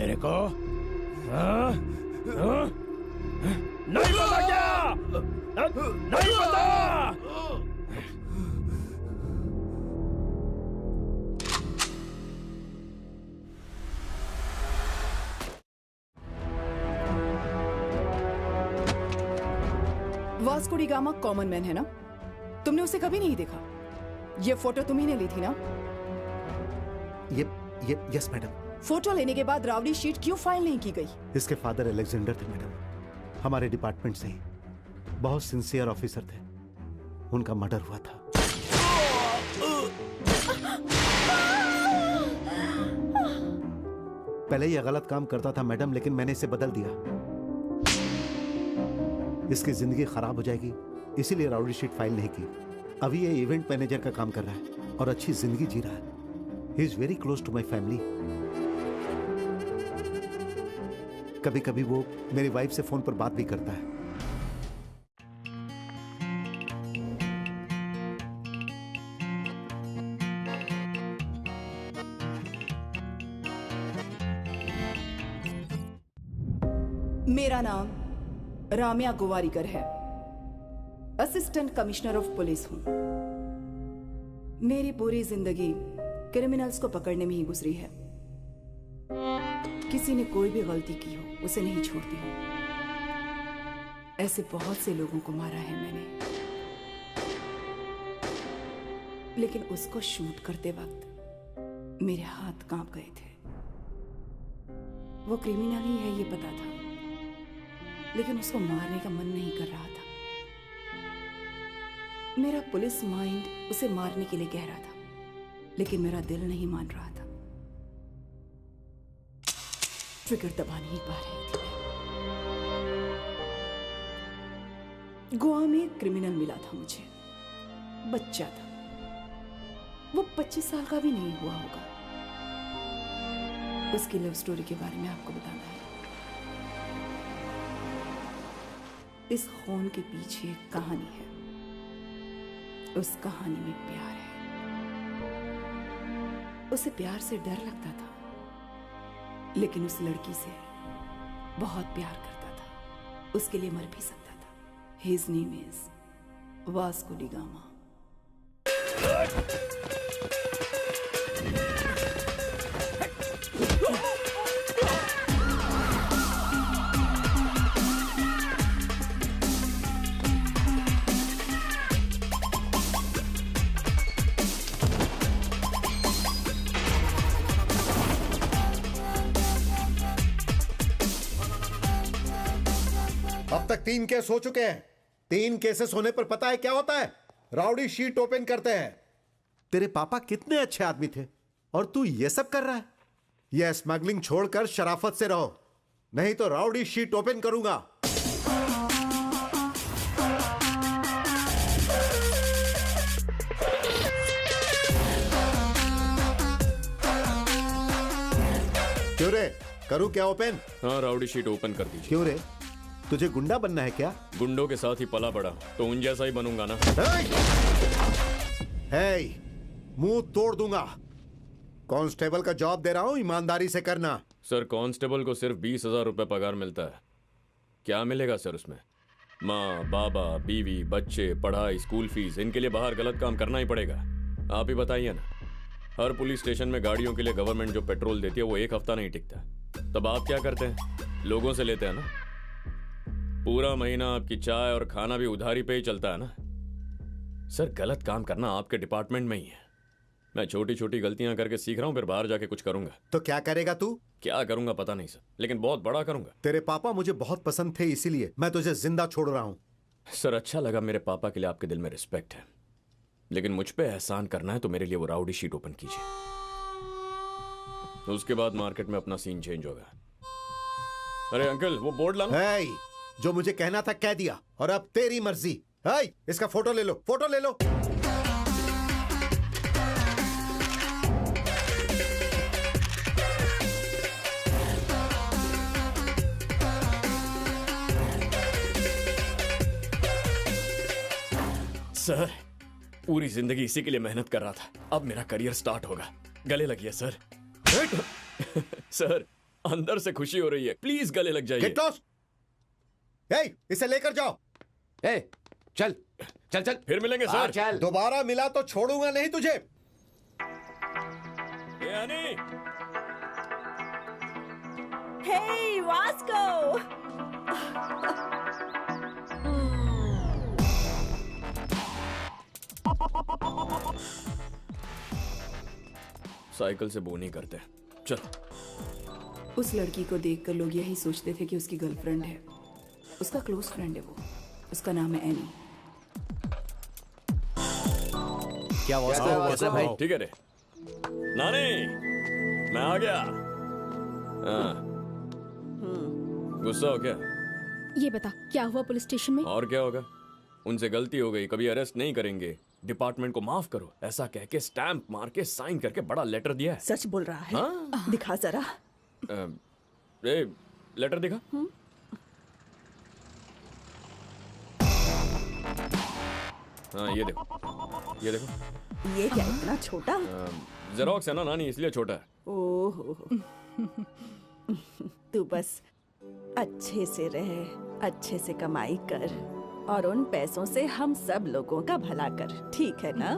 तेरे को? हाँ? हाँ? नहीं पता क्या? नहीं पता? Vasco D gamma common man है ना? तुमने उसे कभी नहीं देखा? ये फोटो तुम्ही ने ली थी ना? ये यस मैडम। फोटो लेने के बाद रावड़ी शीट क्यों फाइल नहीं की गई? इसके फादर अलेक्जेंडर थे मैडम, हमारे डिपार्टमेंट से ही बहुत सिंसियर ऑफिसर थे। उनका मर्डर हुआ था। पहले ये गलत काम करता था मैडम, लेकिन मैंने इसे बदल दिया। इसकी जिंदगी खराब हो जाएगी इसीलिए राउडी शीट फाइल नहीं की। अभी ये इवेंट मैनेजर का काम कर रहा है और अच्छी जिंदगी जी रहा है। He is very close to my family. कभी कभी वो मेरी वाइफ से फोन पर बात भी करता है। मेरा नाम राम्या गोवारीकर है। असिस्टेंट कमिश्नर ऑफ पुलिस हूं। मेरी पूरी जिंदगी क्रिमिनल्स को पकड़ने में ही गुजरी है। किसी ने कोई भी गलती की हो उसे नहीं छोड़ती हूं। ऐसे बहुत से लोगों को मारा है मैंने, लेकिन उसको शूट करते वक्त मेरे हाथ कांप गए थे। वो क्रिमिनल ही है ये पता था, लेकिन उसको मारने का मन नहीं कर रहा था। मेरा पुलिस माइंड उसे मारने के लिए कह रहा था, लेकिन मेरा दिल नहीं मान रहा था। ट्रिगर दबा नहीं पा रही थी मैं। गोवा में एक क्रिमिनल मिला था मुझे। बच्चा था, वो 25 साल का भी नहीं हुआ होगा। उसकी लव स्टोरी के बारे में आपको बताना है। इस खून के पीछे एक कहानी है। उस कहानी में प्यार है। उसे प्यार से डर लगता था, लेकिन उस लड़की से बहुत प्यार करता था। उसके लिए मर भी सकता था। His name is Vasco D gamma. अब तक 3 केस हो चुके हैं। 3 केसेस होने पर पता है क्या होता है? राउडी शीट ओपन करते हैं। तेरे पापा कितने अच्छे आदमी थे और तू ये सब कर रहा है। यह स्मगलिंग छोड़कर शराफत से रहो, नहीं तो राउडी शीट ओपन करूंगा। क्यों रे, करूं क्या ओपन? हाँ, राउडी शीट ओपन कर दीजिए। क्यों रे, तुझे गुंडा बनना है क्या? गुंडों के साथ ही पला बड़ा तो उन जैसा ही बनूंगा ना। हे, मुंह तोड़ दूंगा। कांस्टेबल का जॉब दे रहा हूं, ईमानदारी से करना। सर, कांस्टेबल को सिर्फ 20,000 रुपए पगार मिलता है। क्या मिलेगा सर उसमें? माँ, बाबा, बीवी, बच्चे, पढ़ाई, स्कूल फीस, इनके लिए बाहर गलत काम करना ही पड़ेगा। आप ही बताइए ना। हर पुलिस स्टेशन में गाड़ियों के लिए गवर्नमेंट जो पेट्रोल देती है वो 1 हफ्ता नहीं टिकता। तब आप क्या करते हैं? लोगों से लेते हैं ना। पूरा महीना आपकी चाय और खाना भी उधारी पे ही चलता है ना। सर, गलत काम करना आपके डिपार्टमेंट में ही है। मैं छोटी छोटी गलतियां करके सीख रहा हूं, फिर बाहर जाके कुछ करूंगा। तो क्या करेगा तू? क्या करूंगा पता नहीं सर, लेकिन बहुत बड़ा करूंगा। तेरे पापा मुझे बहुत पसंद थे, इसीलिए मैं तुझे जिंदा छोड़ रहा हूं। सर, अच्छा लगा मेरे पापा के लिए आपके दिल में रिस्पेक्ट है, लेकिन मुझ पे एहसान करना है तो मेरे लिए वो राउडी शीट ओपन कीजिए। उसके बाद मार्केट में अपना सीन चेंज होगा। अरे अंकल, वो बोर्ड लाना। जो मुझे कहना था कह दिया, और अब तेरी मर्जी। इसका फोटो ले लो, फोटो ले लो। सर, पूरी जिंदगी इसी के लिए मेहनत कर रहा था। अब मेरा करियर स्टार्ट होगा। गले लगिए सर। सर, अंदर से खुशी हो रही है, प्लीज गले लग जाइए। Get lost. इसे लेकर जाओ। ए, चल चल चल, फिर मिलेंगे हाँ, सर। चल। दोबारा मिला तो छोड़ूंगा नहीं तुझे। ए हनी, Hey, Vasco! साइकिल से बो नहीं करते। चल। उस लड़की को देखकर लोग यही सोचते थे कि उसकी गर्लफ्रेंड है। उसका क्लोज फ्रेंड है वो। उसका नाम है एनी। क्या कैसे भाई? ठीक है रे। नानी, मैं आ गया। हाँ। गुस्सा हो क्या? ये बता क्या हुआ पुलिस स्टेशन में? और क्या होगा? उनसे गलती हो गई, कभी अरेस्ट नहीं करेंगे, डिपार्टमेंट को माफ करो, ऐसा कह के स्टैंप मार के साइन करके बड़ा लेटर दिया है। सच बोल रहा है? हाँ? दिखा जरा। ए, लेटर दिखा। हाँ ये देखो, ये देखो। ये क्या इतना छोटा? जेरोक्स है ना नानी, इसलिए छोटा है। ओहो। तू बस अच्छे से रहे, अच्छे से कमाई कर और उन पैसों से हम सब लोगों का भला कर, ठीक है ना?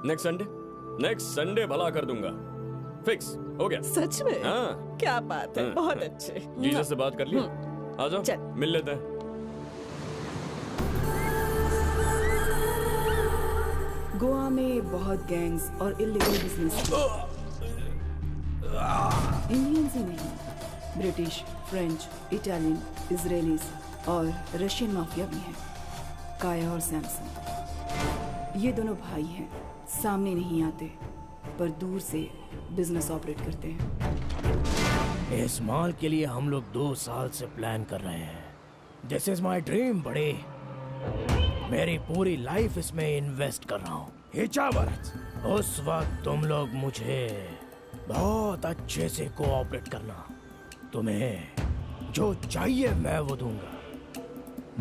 नेक्स्ट संडे भला कर दूंगा। फिक्स हो गया। सच में? हाँ। क्या बात है, हाँ। बहुत अच्छे। जीसस से बात कर लिया। आ जाओ चल। मिल लेते हैं। गोवा में बहुत गैंग्स और इलीगल बिजनेस इंडियंस ही नहीं, ब्रिटिश, फ्रेंच, इटालियन, इजरायलीज और रशियन माफिया भी हैं। काया और सैमसन ये दोनों भाई हैं। सामने नहीं आते पर दूर से बिजनेस ऑपरेट करते हैं। इस माल के लिए हम लोग 2 साल से प्लान कर रहे हैं। दिस इज माई ड्रीम बड़े। मेरी पूरी लाइफ इसमें इन्वेस्ट कर रहा हूँ। हिचावत, उस वक्त तुम लोग मुझे बहुत अच्छे से कोऑपरेट करना। तुम्हें जो चाहिए मैं वो दूंगा।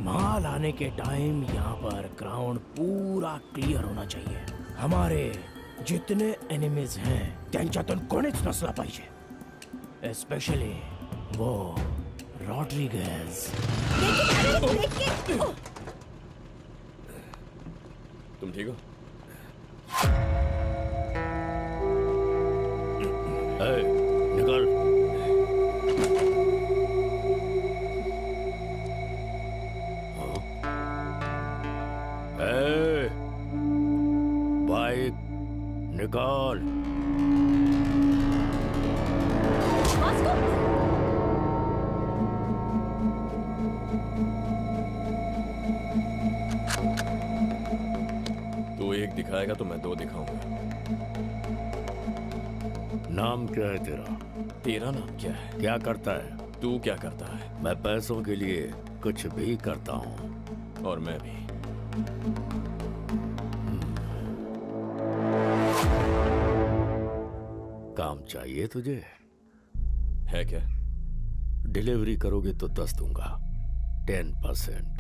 माल आने के टाइम यहाँ पर ग्राउंड पूरा क्लियर होना चाहिए। हमारे जितने एनिमीज हैं त्यांच्यातून कोणीच नसला पाहिजे, स्पेशली वो रॉड्रिगेज। तुम ठीक हो? निकल। बाइक निकाल। तू एक दिखाएगा तो मैं 2 दिखाऊंगा। नाम क्या है तेरा? तेरा नाम क्या है? क्या करता है? तू क्या करता है? मैं पैसों के लिए कुछ भी करता हूँ। और मैं भी। काम चाहिए तुझे? है क्या? डिलीवरी करोगे तो 10 दूंगा, 10%।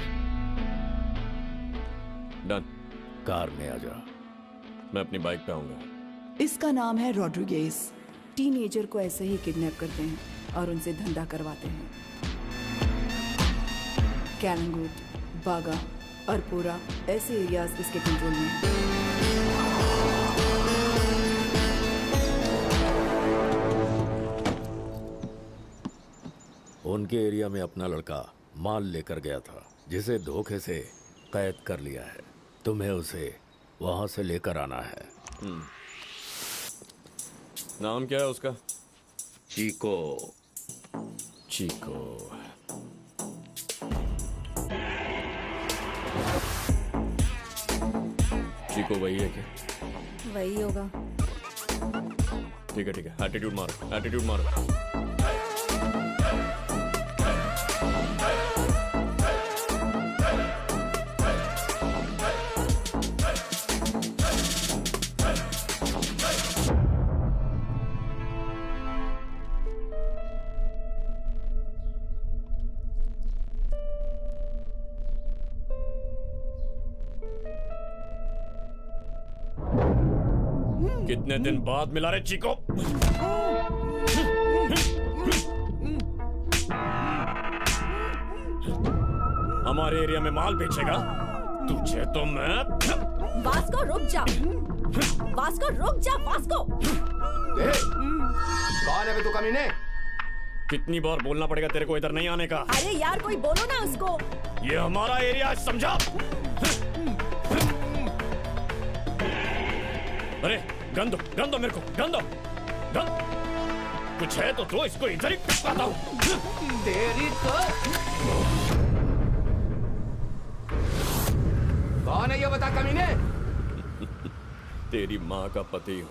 डन। कार में आ जा। मैं अपनी बाइक पे आऊंगा। इसका नाम है रॉड्रिगेज। टीनेजर को ऐसे ही किडनैप करते हैं और उनसे धंधा करवाते हैं। कैलंगुट, बागा, अरपोरा ऐसे एरियाज इसके कंट्रोल में हैं। उनके एरिया में अपना लड़का माल लेकर गया था, जिसे धोखे से कैद कर लिया है। तुम्हें उसे वहां से लेकर आना है। नाम क्या है उसका? चीको। चीको। चीको वही है क्या? वही होगा। ठीक है ठीक है, एटीट्यूड मारो, एटीट्यूड मारो। कितने दिन बाद मिला रे चीको? हमारे एरिया में माल बेचेगा? तुझे तो मैं... वास्को रुक जा, वास्को रुक जा, वास्को। कौन है बे तू कमीने? कितनी बार बोलना पड़ेगा तेरे को इधर नहीं आने का? अरे यार कोई बोलो ना उसको। ये हमारा एरिया है, समझा? अरे गन दो मेरे को, गन दो। कुछ है तो दो, इसको इधर ही पिटवाता हूँ। तेरी तो... कौन है ये बता कमीने? तेरी माँ का पति हूँ,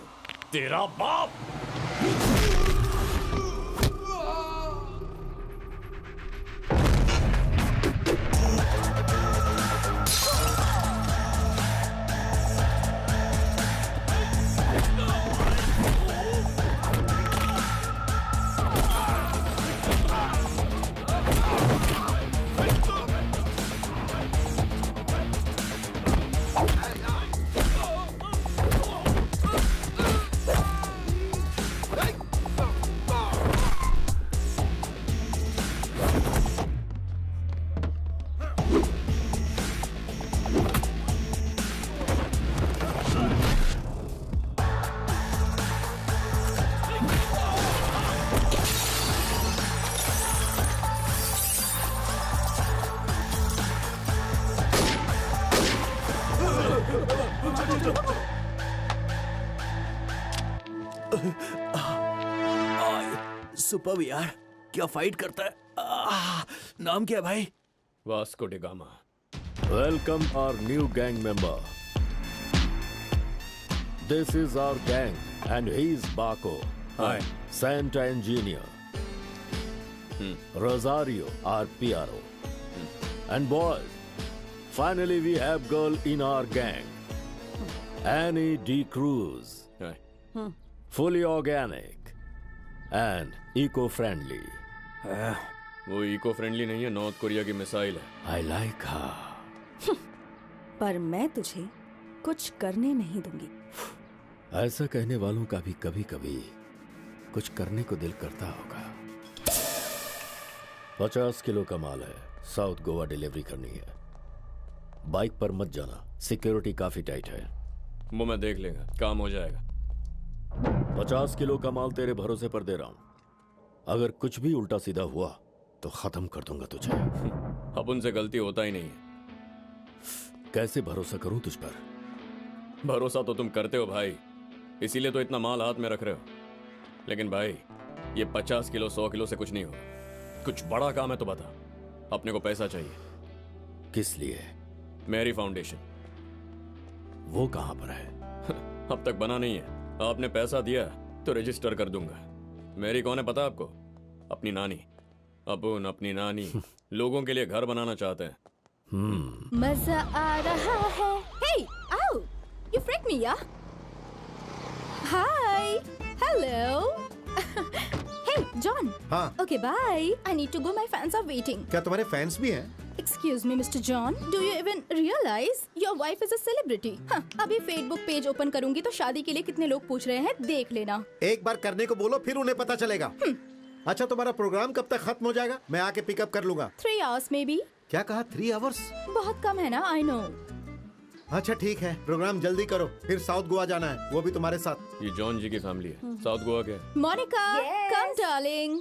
तेरा बाप। सुपर यार, क्या फाइट करता है। नाम क्या है भाई? Vasco D gamma. Welcome our new gang member. This is our gang and he's Baco. Hi. Santa Engineer. Rosario, our PRO. And boys, finally we have girl in our gang. Annie D. Cruz. Hi. Fully organic and eco-friendly. वो eco friendly नहीं है, north Korea की missile है। I like her. पर मैं तुझे कुछ करने नहीं दूंगी। ऐसा कहने वालों का भी कभी कभी कुछ करने को दिल करता होगा। 50 किलो का माल है, साउथ गोवा डिलीवरी करनी है। बाइक पर मत जाना, सिक्योरिटी काफी टाइट है। वो मैं देख लेगा, काम हो जाएगा। 50 किलो का माल तेरे भरोसे पर दे रहा हूं। अगर कुछ भी उल्टा सीधा हुआ तो खत्म कर दूंगा तुझे। अपन से गलती होता ही नहीं है। कैसे भरोसा करूं तुझ पर? भरोसा तो तुम करते हो भाई, इसीलिए तो इतना माल हाथ में रख रहे हो। लेकिन भाई, ये 50 किलो 100 किलो से कुछ नहीं होगा। कुछ बड़ा काम है तो बता। अपने को पैसा चाहिए। किस लिए? मेरी फाउंडेशन। वो कहां पर है? अब तक बना नहीं है। आपने पैसा दिया तो रजिस्टर कर दूंगा। मेरी कौन है पता आपको? अपनी नानी। अपन अपनी नानी लोगों के लिए घर बनाना चाहते हैं। मजा आ रहा है। Hey, ow! You freaked me, yeah? Hi. Hello. Hey, John. हाँ। Okay, bye. I need to go. My fans are waiting. क्या तुम्हारे फैंस भी हैं? Excuse me, Mr. John. Do you even realize your wife is a celebrity? हाँ, अभी Facebook page open करूंगी तो शादी के लिए कितने लोग पूछ रहे हैं, देख लेना। एक बार करने को बोलो, फिर उन्हें पता चलेगा। अच्छा, तुम्हारा प्रोग्राम कब तक खत्म हो जाएगा? मैं आके पिकअप कर लूंगा। 3 hours maybe. क्या कहा? 3 hours? बहुत कम है ना? I know. अच्छा ठीक है, प्रोग्राम जल्दी करो, फिर साउथ गोवा जाना है, वो भी तुम्हारे साथ। ये जॉन जी की फैमिली है। साउथ गोवा के। Monica, come darling.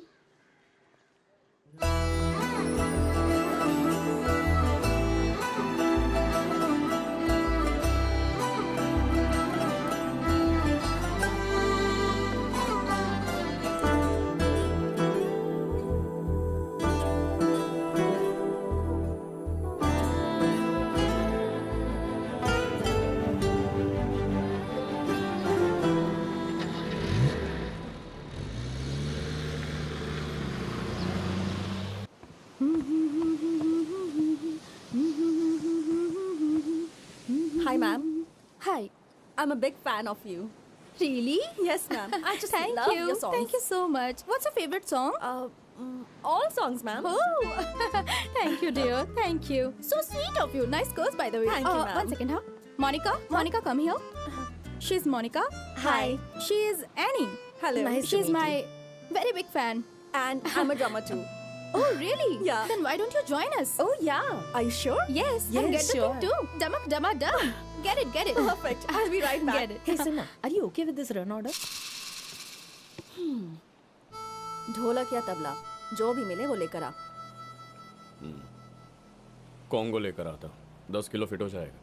Hi, ma'am. Hi. I'm a big fan of you. Really? Yes, ma'am. I just Thank love you. your songs. Thank you so much. What's your favorite song? All songs, ma'am. Oh, thank you, dear. Thank you. So sweet of you. Nice girls, by the way. Thank you, ma'am. 1 second, huh? Monica, Monica, come here. She's Monica. Hi. She is Annie. Hello. She's my very big fan. And I'm a drummer too. Oh, really? Yeah. Then why don't you join us? Oh yeah. Are you sure? Yes. Yes, And get the sure. thing too. Damak dama dum. Get it. Perfect. I'll be right back. Get it. Hey, Sana, are you okay with this run order? ढोलक या तबला जो भी मिले वो लेकर आ। Congo लेकर आता हूँ, 10 किलो फिट हो जाएगा।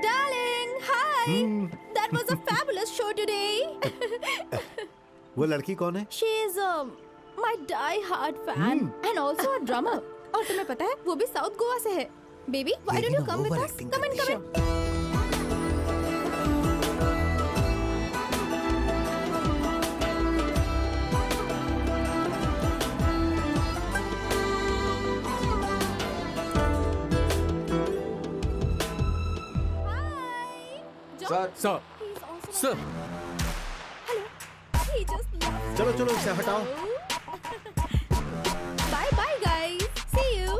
Darling, hi. That was a fabulous show today. वो लड़की कौन है? She is my die-hard fan and also a drummer. और तुम्हें पता है वो भी साउथ गोवा से है. Baby, why don't you come with us? Come in. Sir sir, sir, Hello. He just loves चलो चलो इसे हटाओ। Bye bye guys. See you.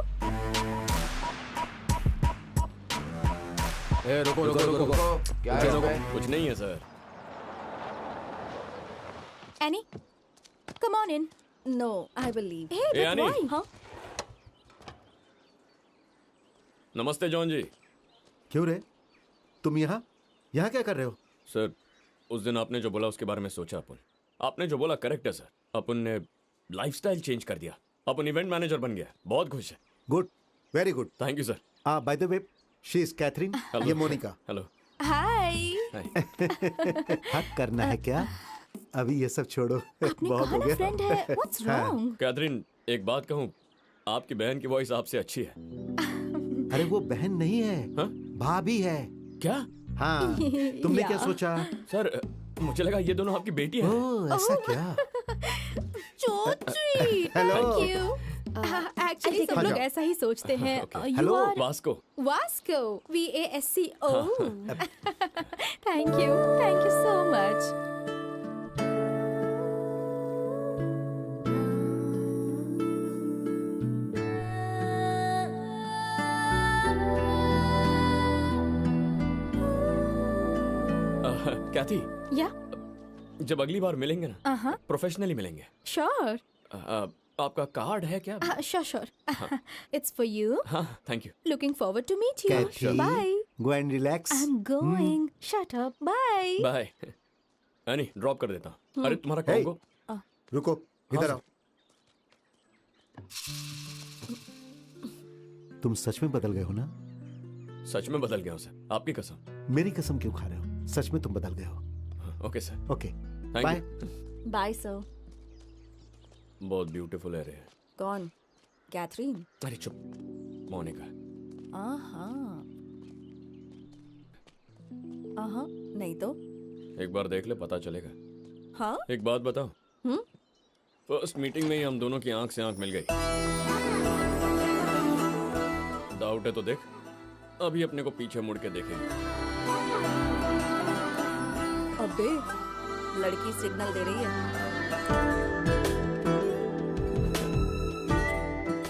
ए, रुको क्या है? कुछ नहीं है sir. Annie, come on in. No, I will leave. Hey, but Annie. why? हाँ? नमस्ते जॉन जी। क्यों रे? तुम यहाँ क्या कर रहे हो? सर, उस दिन आपने जो बोला उसके बारे में सोचा अपन। आपने जो बोला करेक्ट है सर। अपन ने लाइफस्टाइल चेंज कर दिया। अपन इवेंट मैनेजर बन गया। बहुत खुश है। Good, very good. Thank you sir. By the way, she is Catherine, ये मोनिका। हेलो। Hi. हक करना है क्या? अभी ये सब छोड़ो। आपने बहुत कहा हो ना गया। फ्रेंड है. What's wrong? कैथरीन, एक बात कहूँ, आपकी बहन की वॉइस आपसे अच्छी है। अरे वो बहन नहीं है, हाँ? भाभी है। क्या? हाँ, तुमने क्या सोचा? सर, मुझे लगा ये दोनों आपकी बेटी है। ओह, ऐसा क्या? So sweet. Hello. Thank you. Actually सब लोग ऐसा ही सोचते हैं. You Hello. are Vasco. Vasco. VASCO. Thank you. Thank you so much. Kathy, Yeah. जब अगली बार मिलेंगे ना, Uh-huh. प्रोफेशनली मिलेंगे। Sure. आपका कार्ड है क्या? Sure. It's for you. हाँ, thank you. Looking forward to meet you. Kathy, Bye. go and relax. I'm going. Shut up. Bye. Bye. Annie, drop कर देता हूँ। अरे तुम्हारा Hey. कॉन्गो। रुको, इधर आओ। तुम सच में बदल गए हो ना? सच में बदल गया हूँ सर, आपकी कसम। मेरी कसम क्यों खा रहे हो? सच में तुम बदल गए हो। Okay sir, okay, thank bye. You. Bye, sir. बहुत ब्यूटीफुल है रे। कौन? कैथरीन? अरे चुप, मोनिका। नहीं तो? एक बार देख ले, पता चलेगा। हाँ? एक बात बताओ, फर्स्ट मीटिंग में ही हम दोनों की आंख से आंख मिल गई। डाउट है तो देख, अभी अपने को पीछे मुड़ के देखेंगे। अबे, लड़की सिग्नल दे रही है।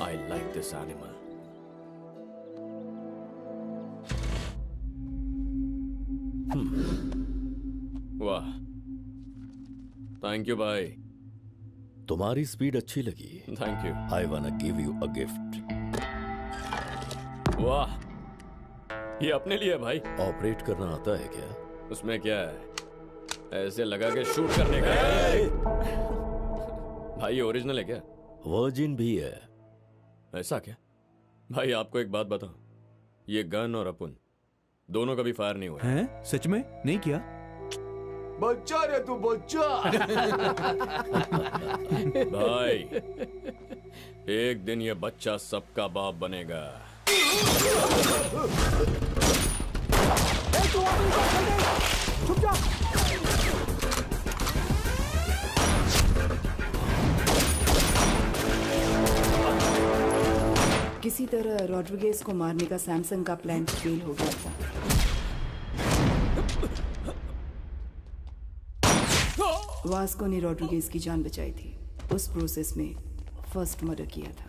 I like this animal. वाह, थैंक यू भाई। तुम्हारी स्पीड अच्छी लगी। Thank you. I वांना give you a gift. वाह, ये अपने लिए है भाई। ऑपरेट करना आता है क्या? उसमें क्या है, ऐसे लगा के शूट करने का है। भाई ये ओरिजिनल है क्या? वर्जिन भी है। ऐसा क्या? भाई आपको एक बात बताओ, ये गन और अपन दोनों कभी फायर नहीं हुआ। हैं? सच में नहीं किया? बच्चा रे तू बच्चा। भाई एक दिन ये बच्चा सबका बाप बनेगा। तरह रॉड्रिगेज को मारने का सैमसंग का प्लान फेल हो गया था। वास्को ने रॉड्रिगेज की जान बचाई थी। उस प्रोसेस में फर्स्ट मर्डर किया था।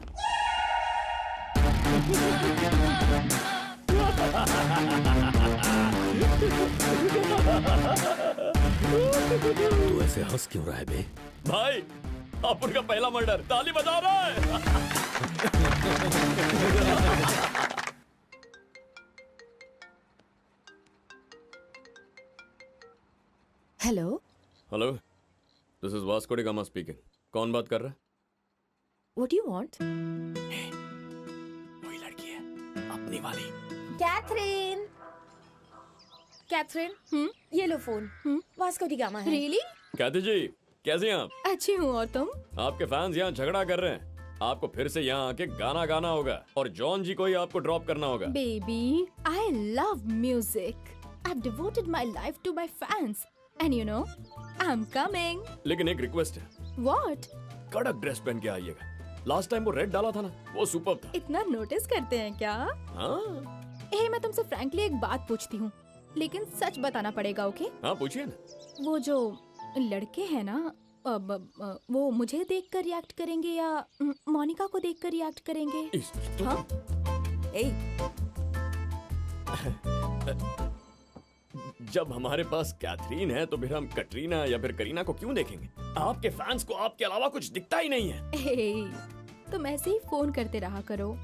तू ऐसे हंस क्यों रहा है बे? भाई अपुन का पहला मर्डर, ताली बजा रहा है। Hello, hello, this is Vasco D gamma speaking. कौन बात कर रहा है? What you want? वही लड़की है, अपनी वाली। कैथरीन, कैथरीन, ये लो फोन। वास्को डी गामा है। रियली? कहते जी, कैसे हैं आप? अच्छी हूँ, और तुम? आपके फैंस यहाँ झगड़ा कर रहे हैं। आपको फिर से यहाँ आके गाना गाना होगा और जॉन जी को ही आपको ड्रॉप करना होगा। Baby, I love music. I've devoted my life to my fans. And you know, I'm coming. लेकिन एक रिक्वेस्ट है, What? कड़क ड्रेस पहन के आइएगा। लास्ट टाइम वो रेड डाला था ना, वो सुपर्ब था। इतना नोटिस करते हैं क्या? हाँ मैं तुमसे फ्रैंकली एक बात पूछती हूँ, लेकिन सच बताना पड़ेगा, ओके? हाँ, पूछिए ना। वो जो लड़के हैं ना, वो मुझे देखकर रिएक्ट करेंगे या मोनिका को देखकर रिएक्ट करेंगे? हाँ? जब हमारे पास कैथरीन है तो फिर हम कटरीना या फिर करीना को क्यों देखेंगे? आपके फैंस को आपके अलावा कुछ दिखता ही नहीं है। तुम ऐसे ही फोन करते रहा करो,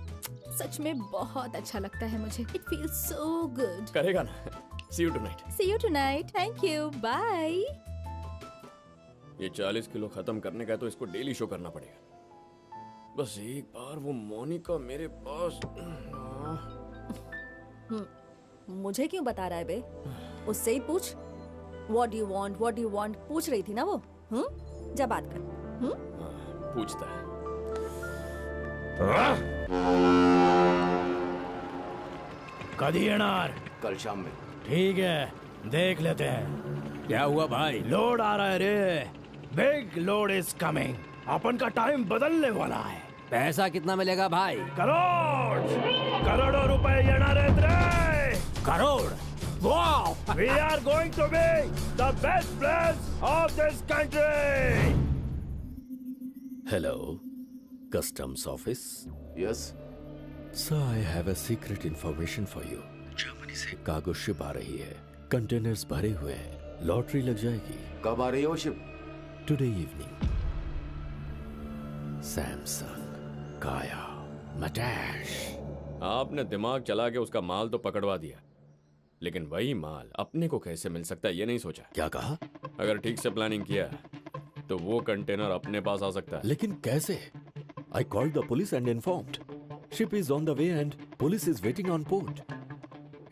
सच में बहुत अच्छा लगता है मुझे। It feels so good. करेगा ना? See you tonight. See you tonight. Thank you. Bye. ये 40 किलो खत्म करने का है तो इसको डेली शो करना पड़ेगा। बस एक बार वो मोनिका मेरे पास। मुझे क्यों बता रहा है बे? उससे ही पूछ। What do you want? पूछ रही थी ना वो। जा बात कर। पूछता है। कभी येणार? कल शाम में। ठीक है, देख लेते हैं। क्या हुआ भाई? लोड आ रहा है रे। Big load is coming. अपन का टाइम बदलने वाला है। पैसा कितना मिलेगा भाई? करोड़ों रुपए येणार आहेत रे। Crore? Wow! We are going to be the best players of this country. Hello, customs office. Yes. Sir, I have a secret information for you. Germany से कार्गो शिप आ रही है। कंटेनर्स भरे हुए हैं। लॉटरी लग जाएगी। कब आ रही है वो शिप? Today evening. Samsung, काया, मटैश। आपने दिमाग चला के उसका माल तो पकड़वा दिया, लेकिन वही माल अपने को कैसे मिल सकता है ये नहीं सोचा। क्या कहा? अगर ठीक से प्लानिंग किया तो वो कंटेनर अपने पास आ सकता है। लेकिन कैसे? I called the police and informed. Ship is on the way and police is waiting on port.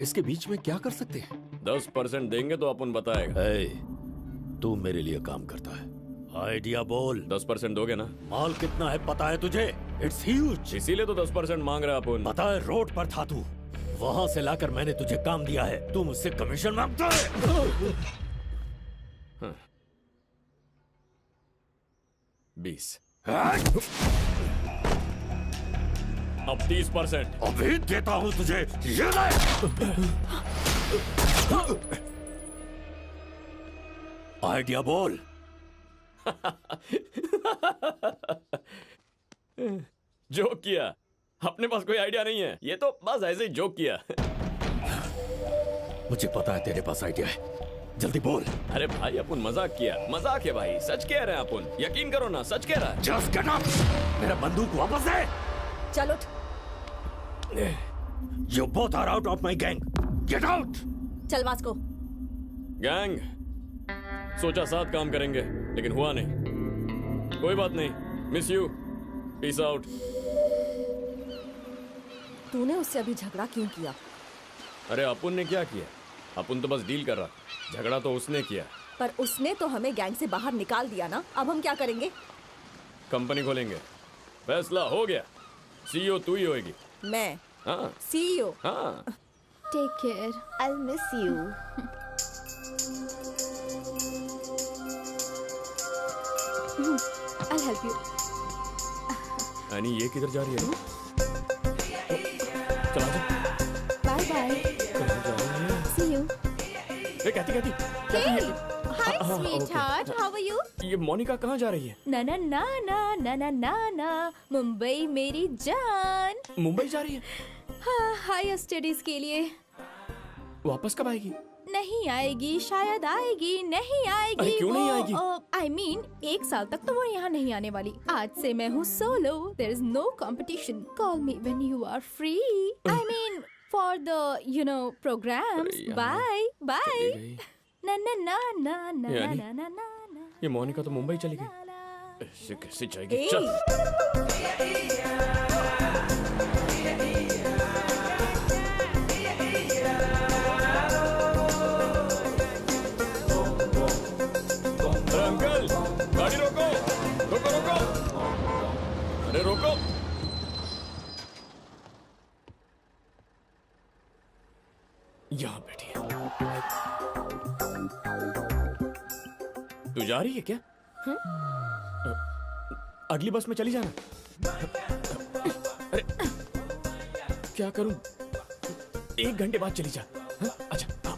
इसके बीच में क्या कर सकते हैं? 10% देंगे तो अपन बताएगा। Hey, तू मेरे लिए काम करता है। आइडिया बोल। 10% दोगे ना? माल कितना है पता है तुझे? It's huge. इसीलिए तो 10% मांग रहा अपन। पता है रोड पर था तू, वहां से लाकर मैंने तुझे काम दिया है, तू मुझसे कमीशन मांगता है। 20। अब 30%। अभी देता हूं तुझे, ये ले। आइडिया बोल। जोक किया। अपने पास कोई आइडिया नहीं है, ये तो बस ऐसे ही जोक किया। मुझे पता है तेरे पास आइडिया है, जल्दी बोल। अरे भाई अपन मजाक किया, मजाक है भाई, सच कह रहे हैं अपन, यकीन करो ना, सच कह रहा है। Just get up! मेरा बंदूक वापस दे। चल उठ। You both are out of my gang. Get out! चल वास्को। गैंग, सोचा साथ काम करेंगे, लेकिन हुआ नहीं। कोई बात नहीं, मिस यू, पीस आउट। तूने उससे अभी झगड़ा क्यों किया? अरे अपन ने क्या किया? अपन तो बस डील कर रहा, झगड़ा तो उसने किया। पर उसने तो हमें गैंग से बाहर निकाल दिया ना, अब हम क्या करेंगे? कंपनी खोलेंगे, फैसला हो गया। सीईओ तू ही होएगी। मैं? हाँ। सीईओ? हाँ। Take care. I'll miss you. I'll help you. यानी ये किधर जा रही है? चला जा। Bye bye. कहाँ जा रही है? सी यू। ए, कहती Hey, hi sweetheart, how are you? ये मोनिका कहाँ जा रही है? ना ना ना ना ना ना ना ना मुंबई मेरी जान। मुंबई जा रही है? हाँ, हायर स्टडीज के लिए। वापस कब आएगी? नहीं आएगी, शायद आएगी, नहीं आएगी। अरे क्यों नहीं आएगी? I mean, 1 साल तक तो वो यहाँ नहीं आने वाली। आज से मैं हूँ solo. There is no competition. Call me when you are free. I mean, for the programs. अरे यार, Bye, bye. चली गई। ना ना ना ना ना यानी? ना ना ना ना। ये मोनिका तो मुंबई चली गई। ऐसे कैसे जाएगी? ए, चल। अरे अंकल, गाड़ी रोको, रोको रोको, अरे रोको। यहाँ बैठी है। तू जा रही है क्या? अगली बस में चली जाना। अरे क्या करूं? 1 घंटे बाद चली जा। हाँ? अच्छा हाँ।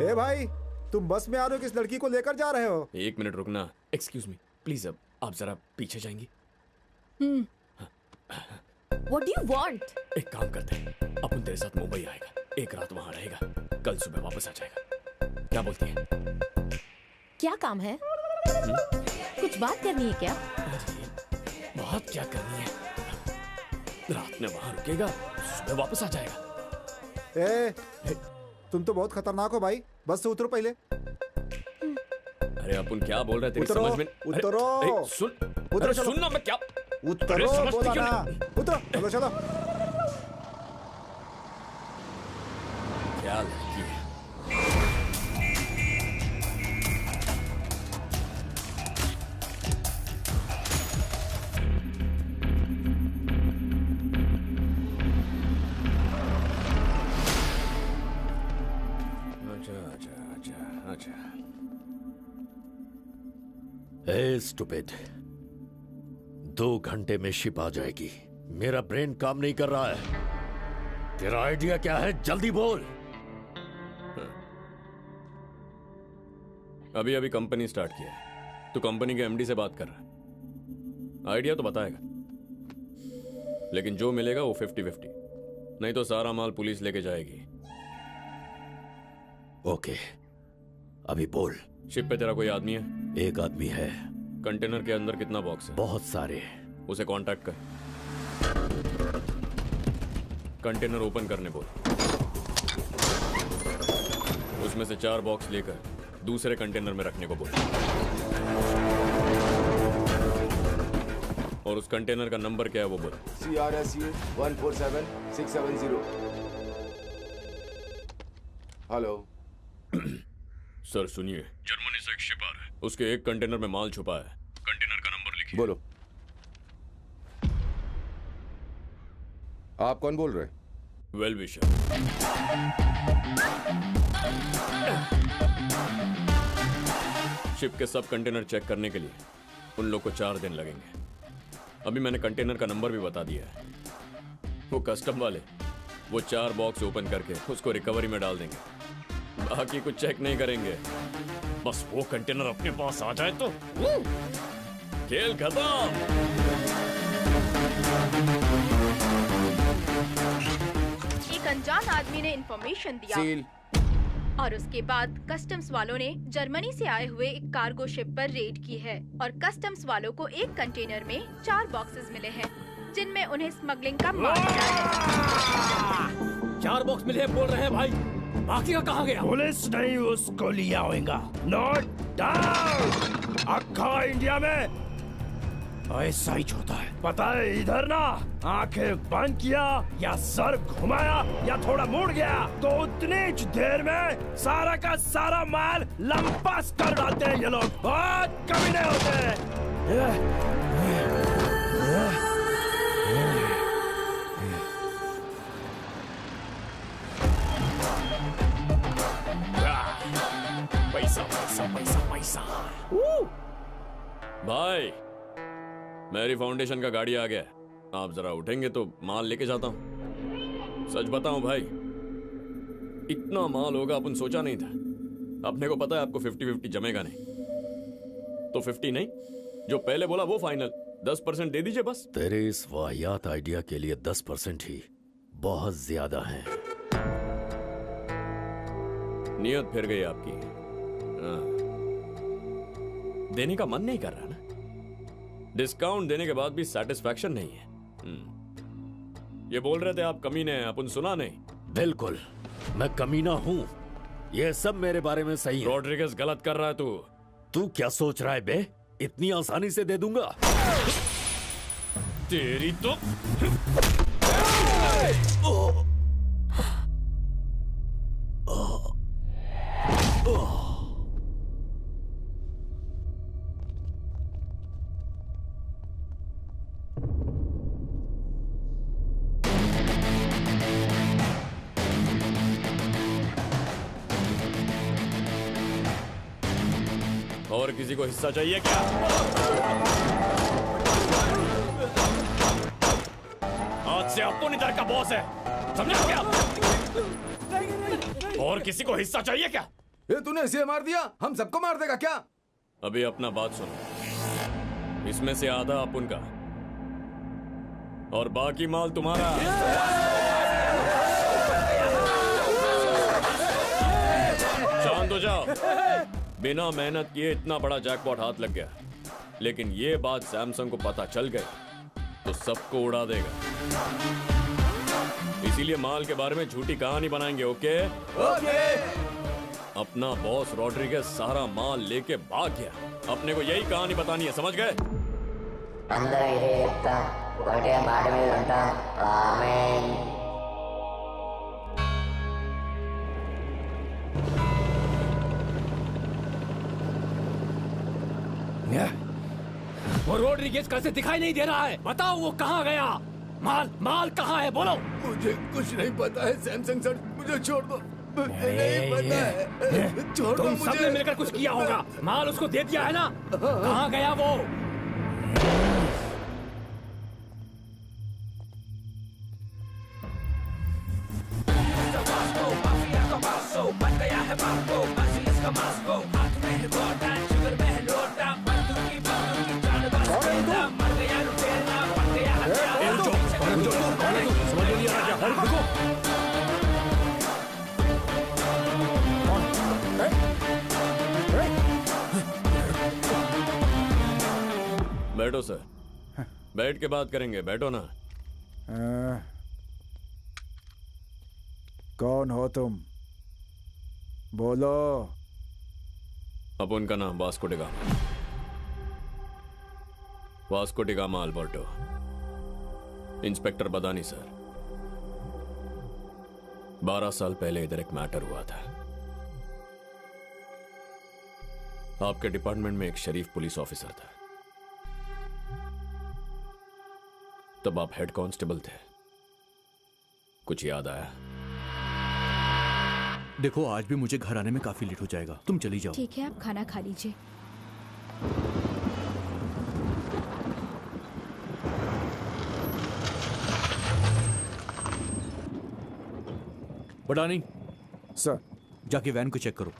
ए भाई, तुम बस में आ रहे हो, किस लड़की को लेकर जा रहे हो? 1 मिनट रुकना। एक्सक्यूज मी प्लीज, अब आप जरा पीछे जाएंगी? What do you want? एक काम करते हैं, अपन तेरे साथ मुंबई आएगा, 1 रात वहां रहेगा, कल सुबह वापस आ जाएगा। क्या बोलती है? क्या काम है? कुछ बात करनी है क्या? अरे बात क्या करनी है? रात में वहां रुकेगा, सुबह वापस आ जाएगा। ए, तुम तो बहुत खतरनाक हो भाई, बस से उतरो पहले। अरे अपन क्या बोल रहे हैं, तेरी उतरो, समझ में? उतरो। अरे, सुन, उतरो, अरे चलो। सुन ना, मैं क्या उतरो, अरे समझती बोला क्यों ना। नहीं? उतरो, चलो चलो। क्या लड़की है? अच्छा। ए स्टूपिड, 2 घंटे में शिप आ जाएगी। मेरा ब्रेन काम नहीं कर रहा है। तेरा आइडिया क्या है? जल्दी बोल। अभी अभी कंपनी स्टार्ट किया है, तो कंपनी के एमडी से बात कर रहा है। आइडिया तो बताएगा, लेकिन जो मिलेगा वो 50-50, नहीं तो सारा माल पुलिस लेके जाएगी। ओके, अभी बोल। शिप पे तेरा कोई आदमी है? 1 आदमी है। कंटेनर के अंदर कितना बॉक्स है? बहुत सारे। उसे कांटेक्ट कर, कंटेनर ओपन करने बोल। उसमें से 4 बॉक्स लेकर दूसरे कंटेनर में रखने को बोल, और उस कंटेनर का नंबर क्या है वो बोल। CRSU 147670। हेलो सर सुनिए, जर्मनी से एक शिप आ रहा है, उसके एक कंटेनर में माल छुपा है। कंटेनर का नंबर लिखिए। बोलो। आप कौन बोल रहे हैं? Well wisher. शिप के सब कंटेनर चेक करने के लिए उन लोग को 4 दिन लगेंगे। अभी मैंने कंटेनर का नंबर भी बता दिया है। वो कस्टम वाले वो 4 बॉक्स ओपन करके उसको रिकवरी में डाल देंगे, बाकी कुछ चेक नहीं करेंगे। बस वो कंटेनर अपने पास आ जाए तो खेल खत्म। एक अनजान आदमी ने इंफॉर्मेशन दिया सील। और उसके बाद कस्टम्स वालों ने जर्मनी से आए हुए एक कार्गो शिप पर रेड की है और कस्टम्स वालों को एक कंटेनर में 4 बॉक्सेस मिले हैं जिनमें उन्हें स्मगलिंग का माल मिला है। 4 बॉक्स मिले बोल रहे हैं भाई, बाकी का कहाँ गया? पुलिस नहीं उसको लिया होगा। Note down. अक्खा इंडिया में ऐसा ही होता है, पता है? इधर ना आंखें बंद किया या सर घुमाया या थोड़ा मुड़ गया तो उतनी देर में सारा का सारा माल लंपास कर डालते हैं ये लोग। बहुत कमीने होते हैं। पैसा पैसा पैसा पैसा। भाई, मेरी फाउंडेशन का गाड़ी आ गया, आप जरा उठेंगे तो माल लेके जाता हूँ। सच बताऊं भाई, इतना माल होगा अपन सोचा नहीं था। अपने को पता है आपको 50-50 जमेगा नहीं, तो 50 नहीं, जो पहले बोला वो फाइनल। 10% दे दीजिए बस। तेरे इस वाहियात आइडिया के लिए 10% ही बहुत ज्यादा है। नियत फिर गई आपकी। देने का मन नहीं कर रहा ना? डिस्काउंट देने के बाद भी सेटिस्फैक्शन नहीं है। ये बोल रहे थे आप कमीने हैं, अपन सुना नहीं। बिल्कुल, मैं कमीना हूं। ये सब मेरे बारे में सही है। रॉड्रिगेज गलत कर रहा है तू। तू क्या सोच रहा है बे? इतनी आसानी से दे दूंगा? तेरी तो और किसी को हिस्सा चाहिए क्या? आज से अपन इधर का बॉस है, समझा क्या? और किसी को हिस्सा चाहिए क्या? ये तूने इसे मार दिया, हम सबको मार देगा क्या? अभी अपना बात सुनो। इसमें से आधा अपन का और बाकी माल तुम्हारा। शांत हो जाओ। बिना मेहनत किए इतना बड़ा जैकपॉट हाथ लग गया, लेकिन ये बात सैमसंग को पता चल गई तो सबको उड़ा देगा। इसीलिए माल के बारे में झूठी कहानी बनाएंगे। ओके? ओके। अपना बॉस रॉड्रिगेज सारा माल लेके भाग गया। अपने को यही कहानी बतानी है, समझ गए? అందరూ ఇదే చెప్తాం, ఒకటే మాట మీద ఉంటాం. ఆమేన్. वो रॉड्रिगेज कैसे दिखाई नहीं दे रहा है? बताओ वो कहाँ गया? माल कहाँ है? बोलो। मुझे कुछ नहीं पता है सैमसंग सर, मुझे छोड़ दो। नहीं पता है, छोड़ दो तुम मुझे। सबने मिलकर कुछ किया होगा। माल उसको दे दिया है ना? कहाँ गया वो? बैठो सर, बैठ के बात करेंगे। बैठो ना। कौन हो तुम? बोलो। अपन का नाम Vasco da Gama. Vasco da Gama Alberto. Inspector बदानी सर। 12 साल पहले इधर एक मैटर हुआ था। आपके डिपार्टमेंट में एक शरीफ पुलिस ऑफिसर था। तब आप हेड कांस्टेबल थे। कुछ याद आया? देखो, आज भी मुझे घर आने में काफी लेट हो जाएगा, तुम चली जाओ। ठीक है, आप खाना खा लीजिए। बडानी सर, जाके वैन को चेक करो।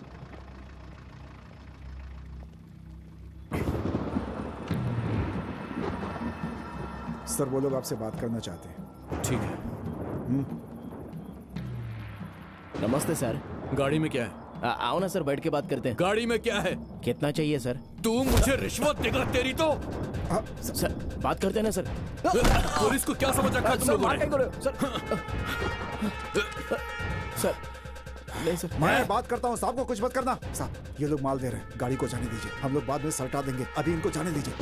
सर, वो लोग आपसे बात करना चाहते हैं। ठीक है। नमस्ते सर। गाड़ी में क्या है? आओ ना सर, बैठ के बात करते हैं। गाड़ी में क्या है? कितना चाहिए सर? तू मुझे रिश्वत देगा तेरी तो। सर बात करते हैं ना सर। पुलिस को क्या समझ रखा है तुम लोगों ने? सर नहीं सर, मैं बात करता हूँ। साहब को कुछ मत करना। साहब, ये लोग माल दे रहे हैं, गाड़ी को जाने दीजिए। हम लोग बाद में सलटा देंगे, अभी इनको जाने दीजिए।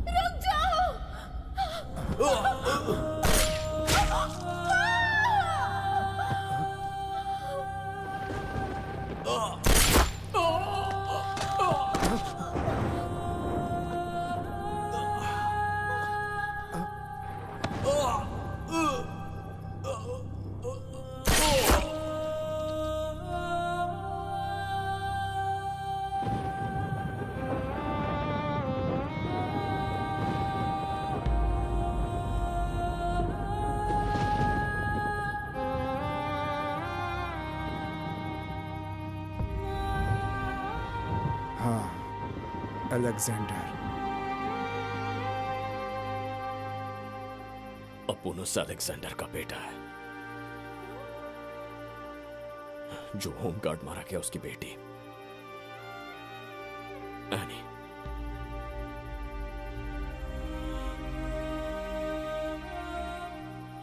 रुक जाओ। अलेक्जेंडर। अपुन उस अलेक्जेंडर का बेटा है जो होमगार्ड मारा गया, उसकी बेटी एनी।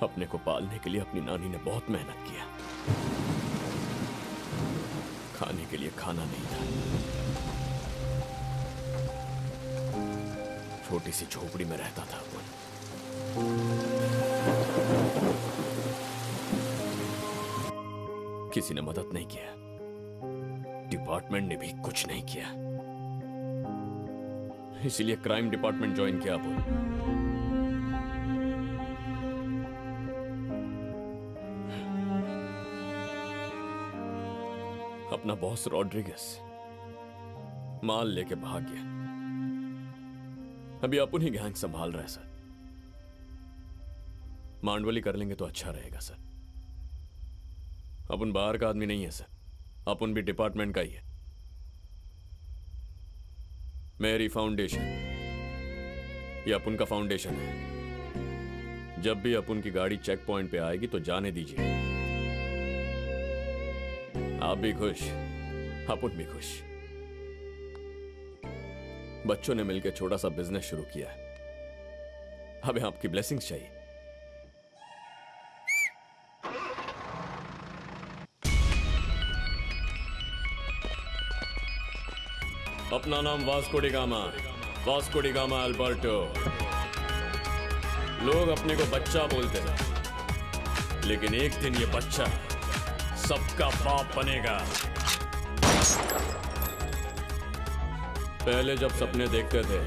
अपने को पालने के लिए अपनी नानी ने बहुत मेहनत किया। खाने के लिए खाना नहीं था, छोटी सी झोपड़ी में रहता था अपन। किसी ने मदद नहीं किया, डिपार्टमेंट ने भी कुछ नहीं किया, इसीलिए क्राइम डिपार्टमेंट ज्वाइन किया अपन। अपना बॉस रॉड्रिगस माल लेके भाग गया, अभी अपन ही गैंग संभाल रहा है सर। मांडवली कर लेंगे तो अच्छा रहेगा सर। अपन बाहर का आदमी नहीं है सर, अपन भी डिपार्टमेंट का ही है। मेरी फाउंडेशन ये अपन का फाउंडेशन है। जब भी अपन की गाड़ी चेक पॉइंट पे आएगी तो जाने दीजिए। आप भी खुश, अपन भी खुश। बच्चों ने मिलकर छोटा सा बिजनेस शुरू किया है, हमें आपकी ब्लेसिंग्स चाहिए। अपना नाम Vasco D gamma, Vasco D gamma Alberto. लोग अपने को बच्चा बोलते हैं, लेकिन एक दिन ये बच्चा सबका बाप बनेगा। पहले जब सपने देखते थे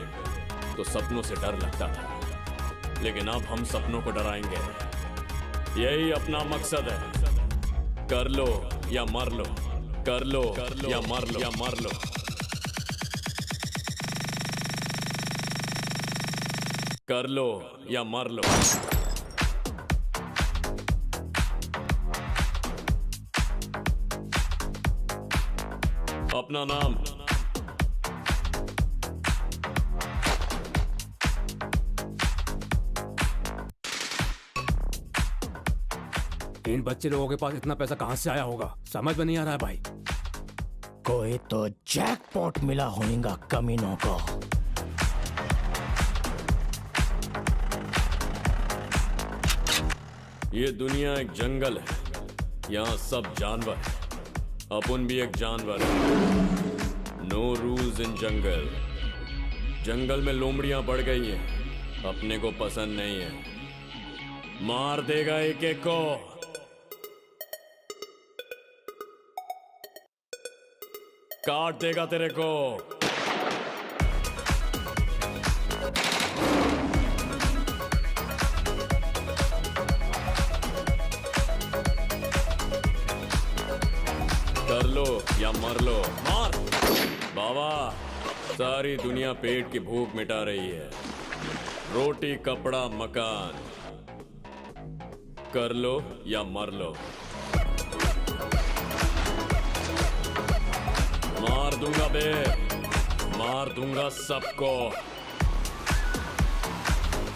तो सपनों से डर लगता था, लेकिन अब हम सपनों को डराएंगे। यही अपना मकसद है। कर लो या मर लो, कर लो या मर लो, या मर लो। कर लो या मर लो। अपना नाम इन बच्चे लोगों के पास इतना पैसा कहां से आया होगा, समझ में नहीं आ रहा है भाई। कोई तो जैकपॉट मिला होगा कमीनों को। ये दुनिया एक जंगल है, यहाँ सब जानवर है। अपन भी एक जानवर है। नो रूल्स इन जंगल। जंगल में लोमड़ियां बढ़ गई हैं, अपने को पसंद नहीं है। मार देगा एक एक को। काट देगा तेरे को। कर लो या मर लो। मार बाबा। सारी दुनिया पेट की भूख मिटा रही है। रोटी कपड़ा मकान। कर लो या मर लो। मार दूंगा बे, मार दूंगा सबको।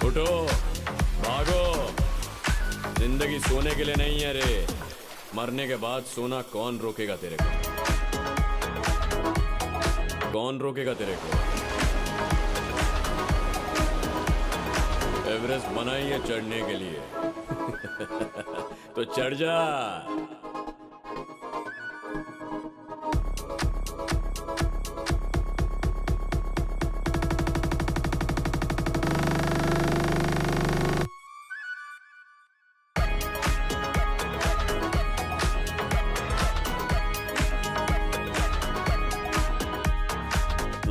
उठो भागो। जिंदगी सोने के लिए नहीं है रे। मरने के बाद सोना कौन रोकेगा तेरे को? कौन रोकेगा तेरे को? एवरेस्ट बना ही है चढ़ने के लिए। तो चढ़ जा।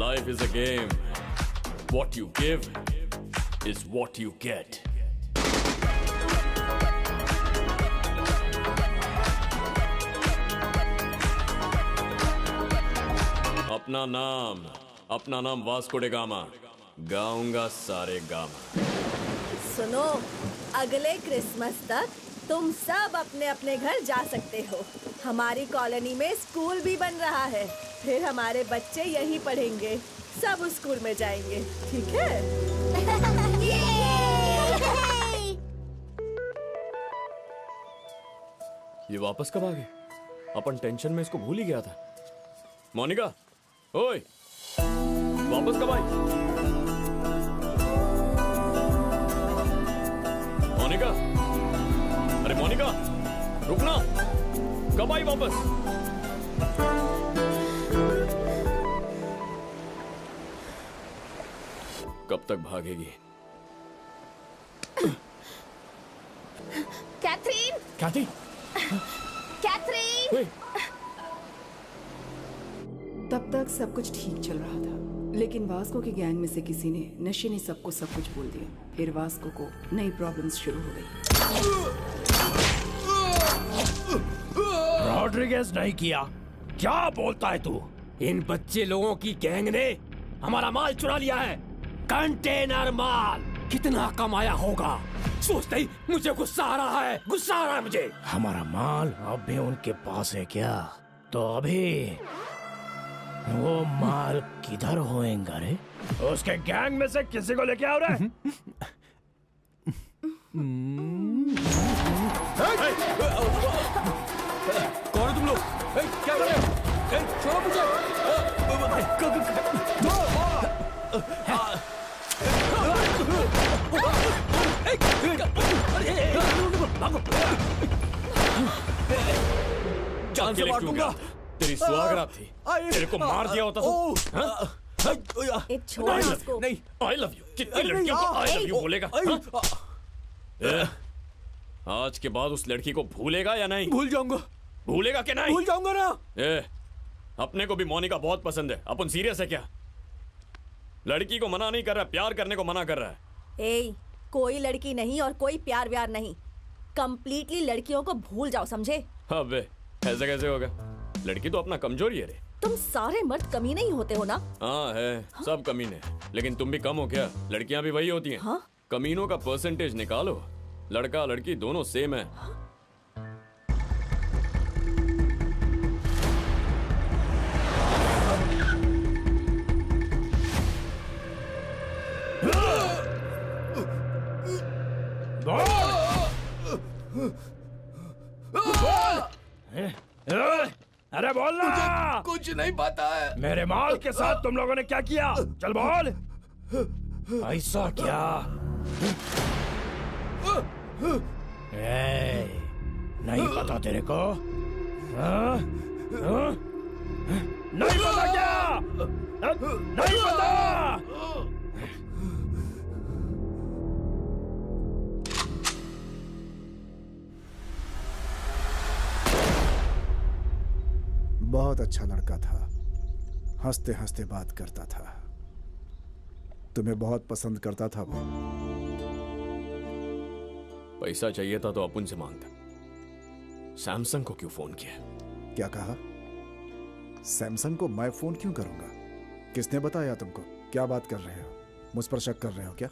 Life is a game. What you give is what you get. अपना नाम वास्को डी गामा। गाऊंगा सारे गामा। सुनो, अगले क्रिसमस तक तुम सब अपने अपने घर जा सकते हो। हमारी कॉलोनी में स्कूल भी बन रहा है, फिर हमारे बच्चे यहीं पढ़ेंगे। सब स्कूल में जाएंगे, ठीक है? ये वापस कब आ गए? अपन टेंशन में इसको भूल ही गया था। मोनिका, ओए, वापस कब आई? मोनिका, अरे मोनिका, रुकना, कब आई वापस? कब तक भागेगी? कैथरीन! कैथी? कैथरीन! तब तक सब कुछ ठीक चल रहा था, लेकिन वास्को के गैंग में से किसी ने नशे ने सबको सब कुछ बोल दिया। फिर वास्को को नई प्रॉब्लम्स शुरू हो गई। रॉड्रिगेज नहीं किया, क्या बोलता है तू? इन बच्चे लोगों की गैंग ने हमारा माल चुरा लिया है, कंटेनर माल। कितना कमाया होगा सोचते ही मुझे गुस्सा आ रहा है, गुस्सा आ रहा है मुझे। हमारा माल अब भी उनके पास है क्या? तो अभी वो माल किधर होएगा रे? उसके गैंग में से किसी को लेके आओ रे। कौन है तुम लोग? क्या कर रहे हो? छोड़ो मुझे। जान से मार दूंगा। तेरी सुहागरात थी, तेरे को मार दिया होता तो। छोड़ इसको। नहीं, I love you। कितनी लड़कियों को I love you बोलेगा? आज के बाद उस लड़की को भूलेगा या नहीं? भूल जाऊंगा। भूलेगा कि नहीं? भूल जाऊंगा ना। अपने को भी मोनिका बहुत पसंद है। अपन सीरियस है क्या? लड़की को मना नहीं कर रहा, प्यार करने को मना कर रहा है। कोई लड़की नहीं और कोई प्यार व्यार नहीं, कंप्लीटली लड़कियों को भूल जाओ, समझे? अबे ऐसे कैसे होगा? लड़की तो अपना कमजोरी है रे। तुम सारे मर्द कमी नहीं होते हो ना? हाँ है, सब कमीने, लेकिन तुम भी कम हो क्या? लड़कियां भी वही होती हैं। हाँ? कमीनों का परसेंटेज निकालो, लड़का लड़की दोनों सेम है। अरे बोल ना। कुछ नहीं पता है। मेरे माल के साथ तुम लोगों ने क्या किया? चल बोल। ऐसा क्या? नहीं पता तेरे को? नहीं पता क्या? नहीं पता? बहुत अच्छा लड़का था, हंसते हंसते बात करता था, तुम्हें बहुत पसंद करता था वो। पैसा चाहिए था तो अपन से मांगता। सैमसंग को क्यों फोन किया? क्या कहा? सैमसंग को मैं फोन क्यों करूंगा? किसने बताया तुमको? क्या बात कर रहे हो? मुझ पर शक कर रहे हो क्या?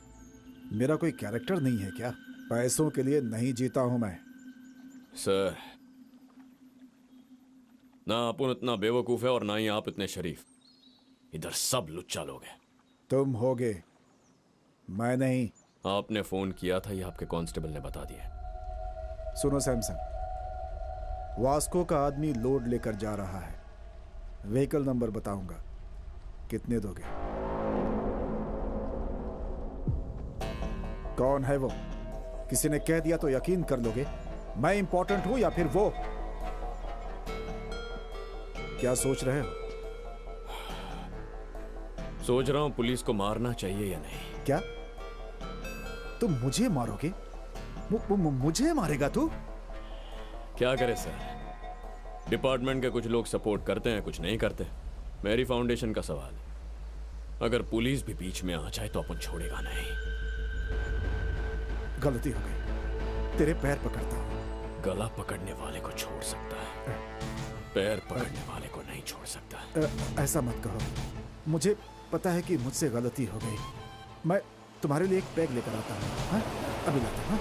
मेरा कोई कैरेक्टर नहीं है क्या? पैसों के लिए नहीं जीता हूं मैं। सर, ना अपन इतना बेवकूफ है और ना ही आप इतने शरीफ। इधर सब लुच्चा लोग हैं। तुम होगे, मैं नहीं। आपने फोन किया था, ये आपके कांस्टेबल ने बता दिया। सुनो सैमसंग, वास्को का आदमी लोड लेकर जा रहा है। व्हीकल नंबर बताऊंगा, कितने दोगे? कौन है वो? किसी ने कह दिया तो यकीन कर लोगे? मैं इंपॉर्टेंट हूं या फिर वो? क्या सोच रहे हो? सोच रहा हूं पुलिस को मारना चाहिए या नहीं। क्या तुम मुझे मारोगे? मुझे मारेगा तू? क्या करे सर, डिपार्टमेंट के कुछ लोग सपोर्ट करते हैं, कुछ नहीं करते। मेरी फाउंडेशन का सवाल, अगर पुलिस भी बीच में आ जाए तो अपन छोड़ेगा नहीं। गलती हो गई, तेरे पैर पकड़ता हूं। गला पकड़ने वाले को छोड़ सकता है, पैर पकड़ने वाले को नहीं छोड़ सकता। ऐसा मत कहो, मुझे पता है कि मुझसे गलती हो गई। मैं तुम्हारे लिए एक पैग लेकर आता हूँ। हाँ? अभी लाता हूँ।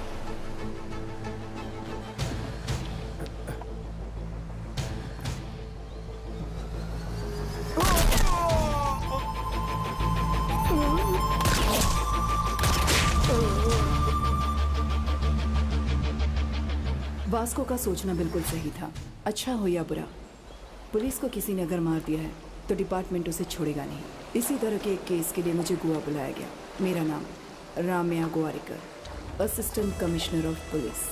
वास्को का सोचना बिल्कुल सही था। अच्छा हो या बुरा, पुलिस को किसी ने अगर मार दिया है तो डिपार्टमेंट उसे छोड़ेगा नहीं। इसी तरह के एक केस के लिए मुझे गोवा बुलाया गया। मेरा नाम Ramya Gowariker, assistant commissioner of police.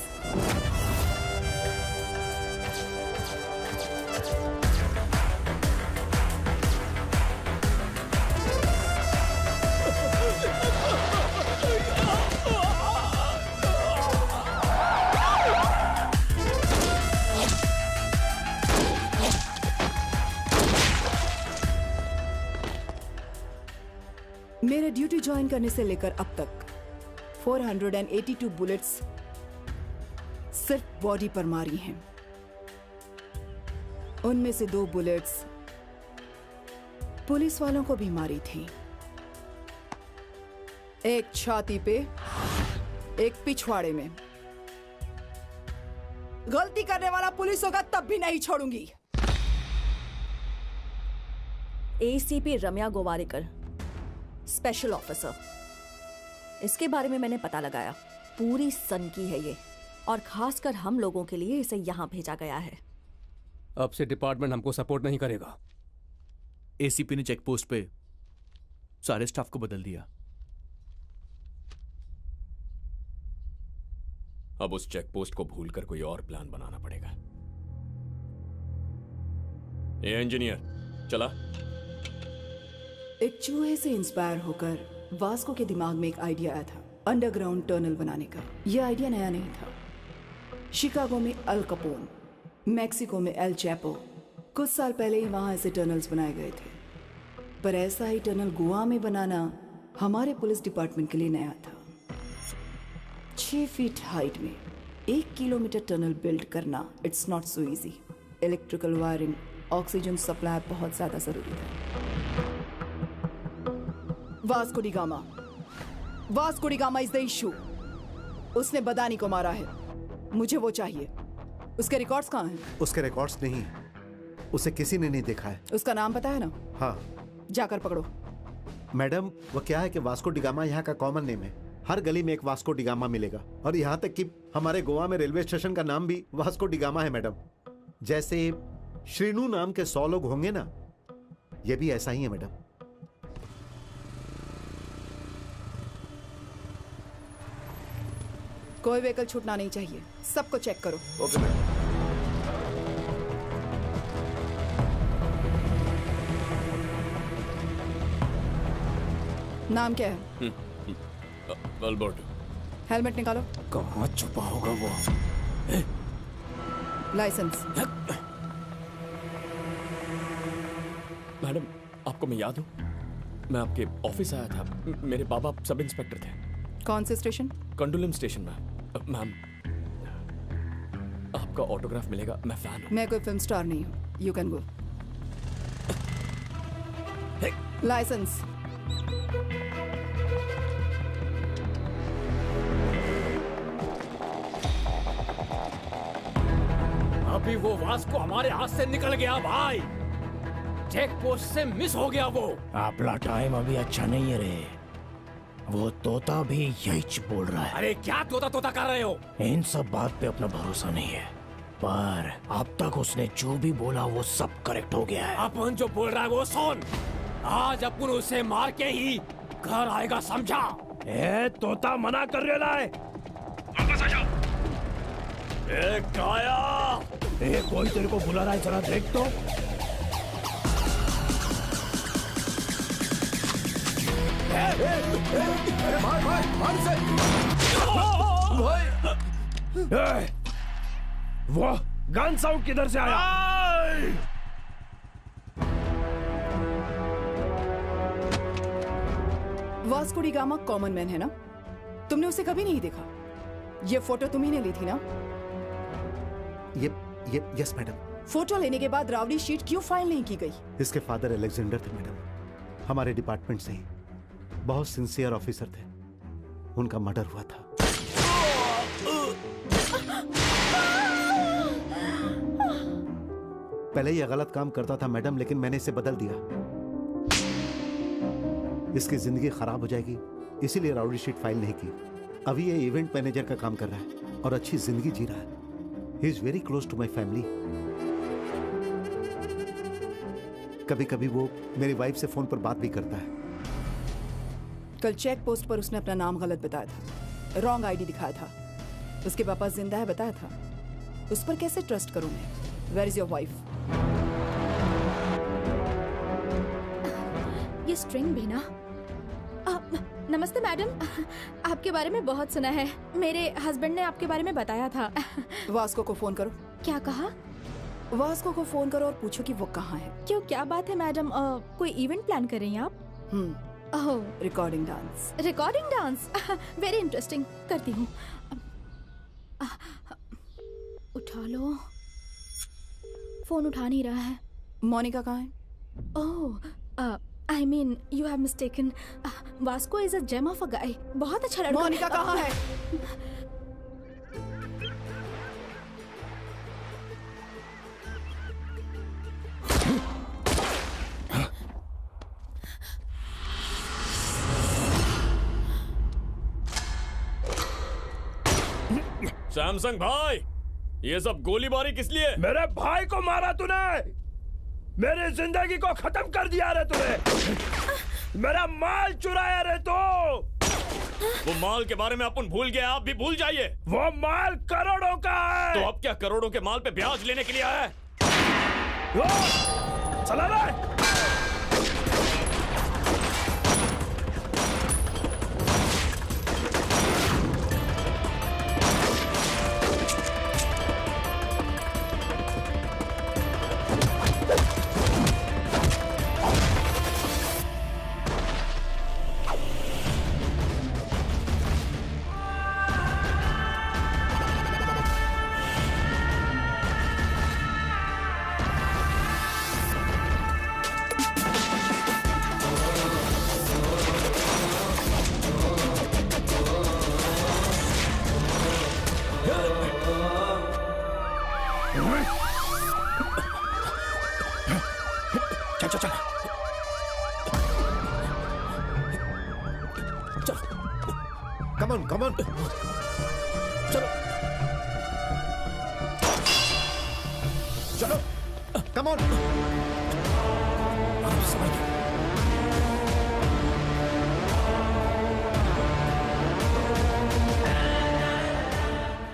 मेरे ड्यूटी ज्वाइन करने से लेकर अब तक 482 बुलेट्स सिर्फ बॉडी पर मारी हैं। उनमें से 2 बुलेट्स पुलिस वालों को भी मारी थी, एक छाती पे, एक पिछवाड़े में। गलती करने वाला पुलिस होगा तब भी नहीं छोड़ूंगी। एसीपी रम्या गोवारिकर, स्पेशल ऑफिसर। इसके बारे में मैंने पता लगाया, पूरी सन की है ये, और खासकर हम लोगों के लिए इसे यहाँ भेजा गया है। अब से डिपार्टमेंट हमको सपोर्ट नहीं करेगा। एसीपी ने चेक पोस्ट पे सारे स्टाफ को बदल दिया। अब उस चेक पोस्ट को भूलकर कोई और प्लान बनाना पड़ेगा। ये इंजीनियर चला। एक चूहे से इंस्पायर होकर वास्को के दिमाग में एक आइडिया आया था, अंडरग्राउंड टनल बनाने का। यह आइडिया नया नहीं था। शिकागो में अल कपोन, मैक्सिको में एल चैपो, कुछ साल पहले ही वहां ऐसे टनल्स बनाए गए थे। पर ऐसा ही टनल गोवा में बनाना हमारे पुलिस डिपार्टमेंट के लिए नया था। 6 फीट हाइट में 1 किलोमीटर टनल बिल्ड करना, it's not so easy. Electrical wiring, oxygen supply बहुत ज्यादा जरूरी था। Vasco D gamma is the issue. उसने बदानी को मारा है, मुझे वो चाहिए। उसके रिकॉर्ड्स कहाँ हैं? उसके रिकॉर्ड्स नहीं है, उसे किसी ने नहीं देखा है। उसका नाम पता है ना? हाँ। जाकर पकड़ो। मैडम, वो क्या है कि वास्को डी गामा यहाँ का कॉमन नेम है। हर गली में एक वास्को डी गामा मिलेगा, और यहाँ तक कि हमारे गोवा में रेलवे स्टेशन का नाम भी वास्को डी गामा है मैडम। जैसे श्रीनू नाम के 100 लोग होंगे ना, ये भी ऐसा ही है मैडम। कोई व्हीकल छूटना नहीं चाहिए, सबको चेक करो। Okay madam. नाम क्या है? अल्बर्टो। हेलमेट निकालो। कहाँ छुपा होगा वो? लाइसेंस। मैडम, आपको मैं याद हूँ? मैं आपके ऑफिस आया था। मेरे बाबा सब इंस्पेक्टर थे। कौन से स्टेशन? कंडोलम स्टेशन में। मैम, आपका ऑटोग्राफ मिलेगा, मैं फैन हूँ। मैं कोई फिल्म स्टार नहीं हूँ। You can go. लाइसेंस। अभी वो वास्को हमारे हाथ से निकल गया भाई। चेक पोस्ट से मिस हो गया वो। आपला टाइम अभी अच्छा नहीं है रे। वो तोता भी यही बोल रहा है। अरे क्या तोता तोता कर रहे हो? इन सब बात पे अपना भरोसा नहीं है, पर अब तक उसने जो भी बोला वो सब करेक्ट हो गया है। अपन जो बोल रहा है वो सुन। आज अपन उसे मार के ही घर आएगा, समझा? ए तोता मना कर रहा है। वापस आ जाओ। ए काया, ए कोई तेरे को बुला रहा है, जरा देख तो। मार से। वो गन साउंड किधर से आया? Vasco D gamma common man है ना? तुमने उसे कभी नहीं देखा? ये फोटो तुम्ही ने ली थी ना? ये यस मैडम। फोटो लेने के बाद रावड़ी शीट क्यों फाइल नहीं की गई? इसके फादर अलेक्जेंडर थे मैडम, हमारे डिपार्टमेंट से ही बहुत सिंसियर ऑफिसर थे। उनका मर्डर हुआ था। पहले ये गलत काम करता था मैडम, लेकिन मैंने इसे बदल दिया। इसकी जिंदगी खराब हो जाएगी, इसीलिए राउडी शीट फाइल नहीं की। अभी ये इवेंट मैनेजर का काम कर रहा है और अच्छी जिंदगी जी रहा है। He is very close to my family. कभी कभी वो मेरी वाइफ से फोन पर बात भी करता है। कल चेक पोस्ट पर उसने अपना नाम गलत बताया था, रॉन्ग आईडी दिखाया था। उसके पापा जिंदा है बताया था। उस पर कैसे ट्रस्ट करूं मैं? Where is your wife? ये स्ट्रिंग भी ना। नमस्ते मैडम, आपके बारे में बहुत सुना है। मेरे हस्बैंड ने आपके बारे में बताया था। वास्को को फोन करो। क्या कहा? वास्को को फोन करो और पूछो कि वो कहाँ है। क्यों, क्या बात है मैडम? कोई इवेंट प्लान कर रही हैं आप? Recording dance. Recording dance, very interesting. करती हूँ। उठा लो। फोन उठा नहीं रहा है। मोनिका कहाँ है? ओह, I mean, you have mistaken. Vasco is a gem of a guy. बहुत अच्छा लड़का। मोनिका कहाँ है? सैमसंग भाई, ये सब गोलीबारी किस लिए? मेरे भाई को मारा तूने, मेरी जिंदगी को खत्म कर दिया रे तूने। मेरा माल चुराया रे तो। वो माल के बारे में अपन भूल गए, आप भी भूल जाइए। वो माल करोड़ों का है। तो अब क्या करोड़ों के माल पे ब्याज लेने के लिए आया है? चला रे। Come on. चलो चलो, come on.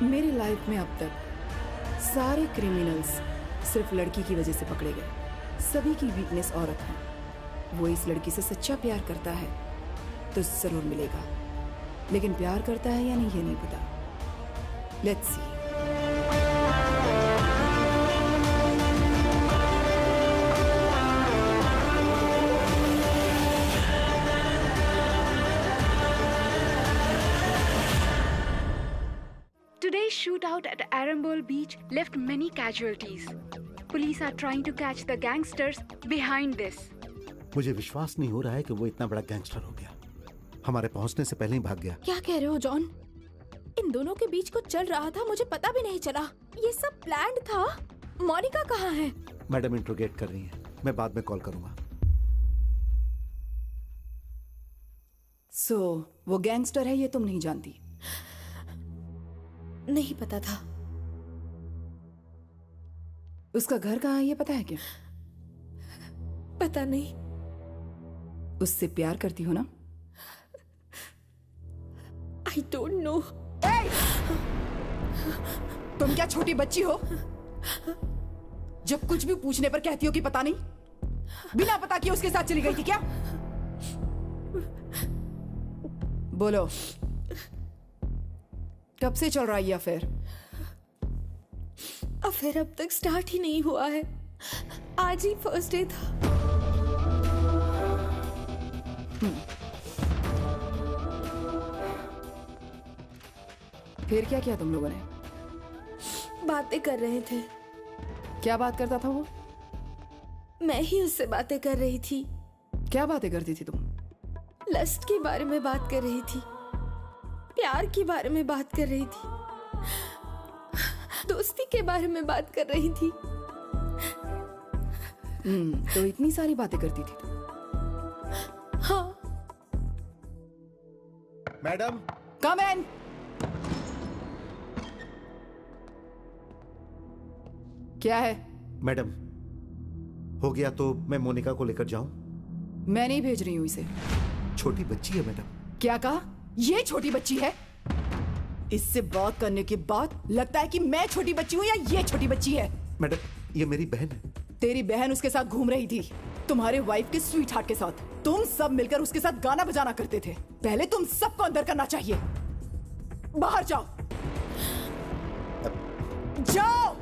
मेरी लाइफ में अब तक सारे क्रिमिनल्स सिर्फ लड़की की वजह से पकड़े गए। सभी की वीकनेस औरत है। वो इस लड़की से सच्चा प्यार करता है तो जरूर मिलेगा, लेकिन प्यार करता है या नहीं ये नहीं पता। Let's see. Today's shootout at Arambol Beach left many casualties. Police are trying to catch the gangsters behind this. मुझे विश्वास नहीं हो रहा है कि वो इतना बड़ा गैंगस्टर हो गया। हमारे पहुंचने से पहले ही भाग गया। क्या कह रहे हो जॉन? इन दोनों के बीच कुछ चल रहा था, मुझे पता भी नहीं चला। ये सब प्लान्ड था। मोनिका कहाँ है? मैडम इंट्रोगेट कर रही हैं। मैं बाद में कॉल करूंगा। सो वो गैंगस्टर है ये तुम नहीं जानती? नहीं पता था। उसका घर कहाँ है ये पता है क्या? पता नहीं। उससे प्यार करती हो ना? I don't know. तुम क्या छोटी बच्ची हो? जब कुछ भी पूछने पर कहती हो कि पता नहीं। बिना पता किए उसके साथ चली गई थी क्या? बोलो, कब से चल रहा है ये अफेयर? अफेयर अब तक स्टार्ट ही नहीं हुआ है। आज ही फर्स्ट डे था। फिर क्या किया तुम लोगों ने? बातें कर रहे थे। क्या बात करता था वो? मैं ही उससे बातें कर रही थी। क्या बातें करती थी तुम? लस्ट के बारे में बात कर रही थी, प्यार के बारे में बात कर रही थी, दोस्ती के बारे में बात कर रही थी। तो इतनी सारी बातें करती थी तुम? हाँ। मैडम, कम इन। क्या है? मैडम, हो गया तो मैं मोनिका को लेकर जाऊं? मैं नहीं भेज रही हूं इसे। छोटी बच्ची है मैडम। क्या कहा? ये छोटी बच्ची है? इससे बात करने के बाद लगता है कि मैं छोटी बच्ची हूँ या ये छोटी बच्ची है। मैडम, ये मेरी बहन है। तेरी बहन उसके साथ घूम रही थी, तुम्हारे वाइफ के स्वीट हार्ट के साथ। तुम सब मिलकर उसके साथ गाना बजाना करते थे। पहले तुम सबको अंदर करना चाहिए। बाहर जाओ, जाओ।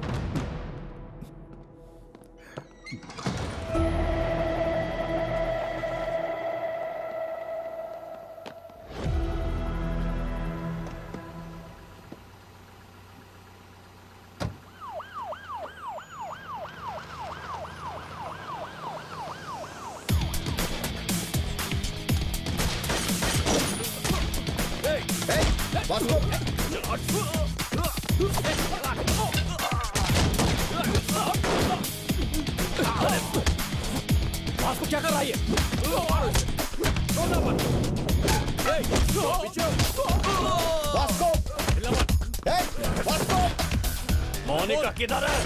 वास्को क्या कर रहा है? मोनिका किधर है?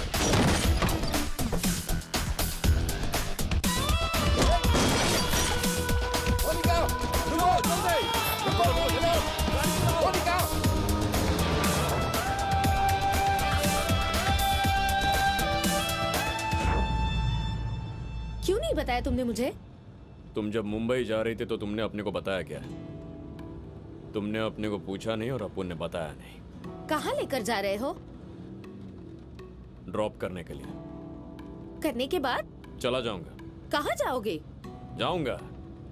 क्यों नहीं बताया तुमने मुझे? तुम जब मुंबई जा रही थी तो तुमने अपने को बताया क्या? तुमने अपने को पूछा नहीं और अपुन ने बताया नहीं। कहाँ लेकर जा रहे हो? ड्रॉप करने के लिए। करने के बाद चला जाऊंगा। कहाँ जाओगे? जाऊंगा।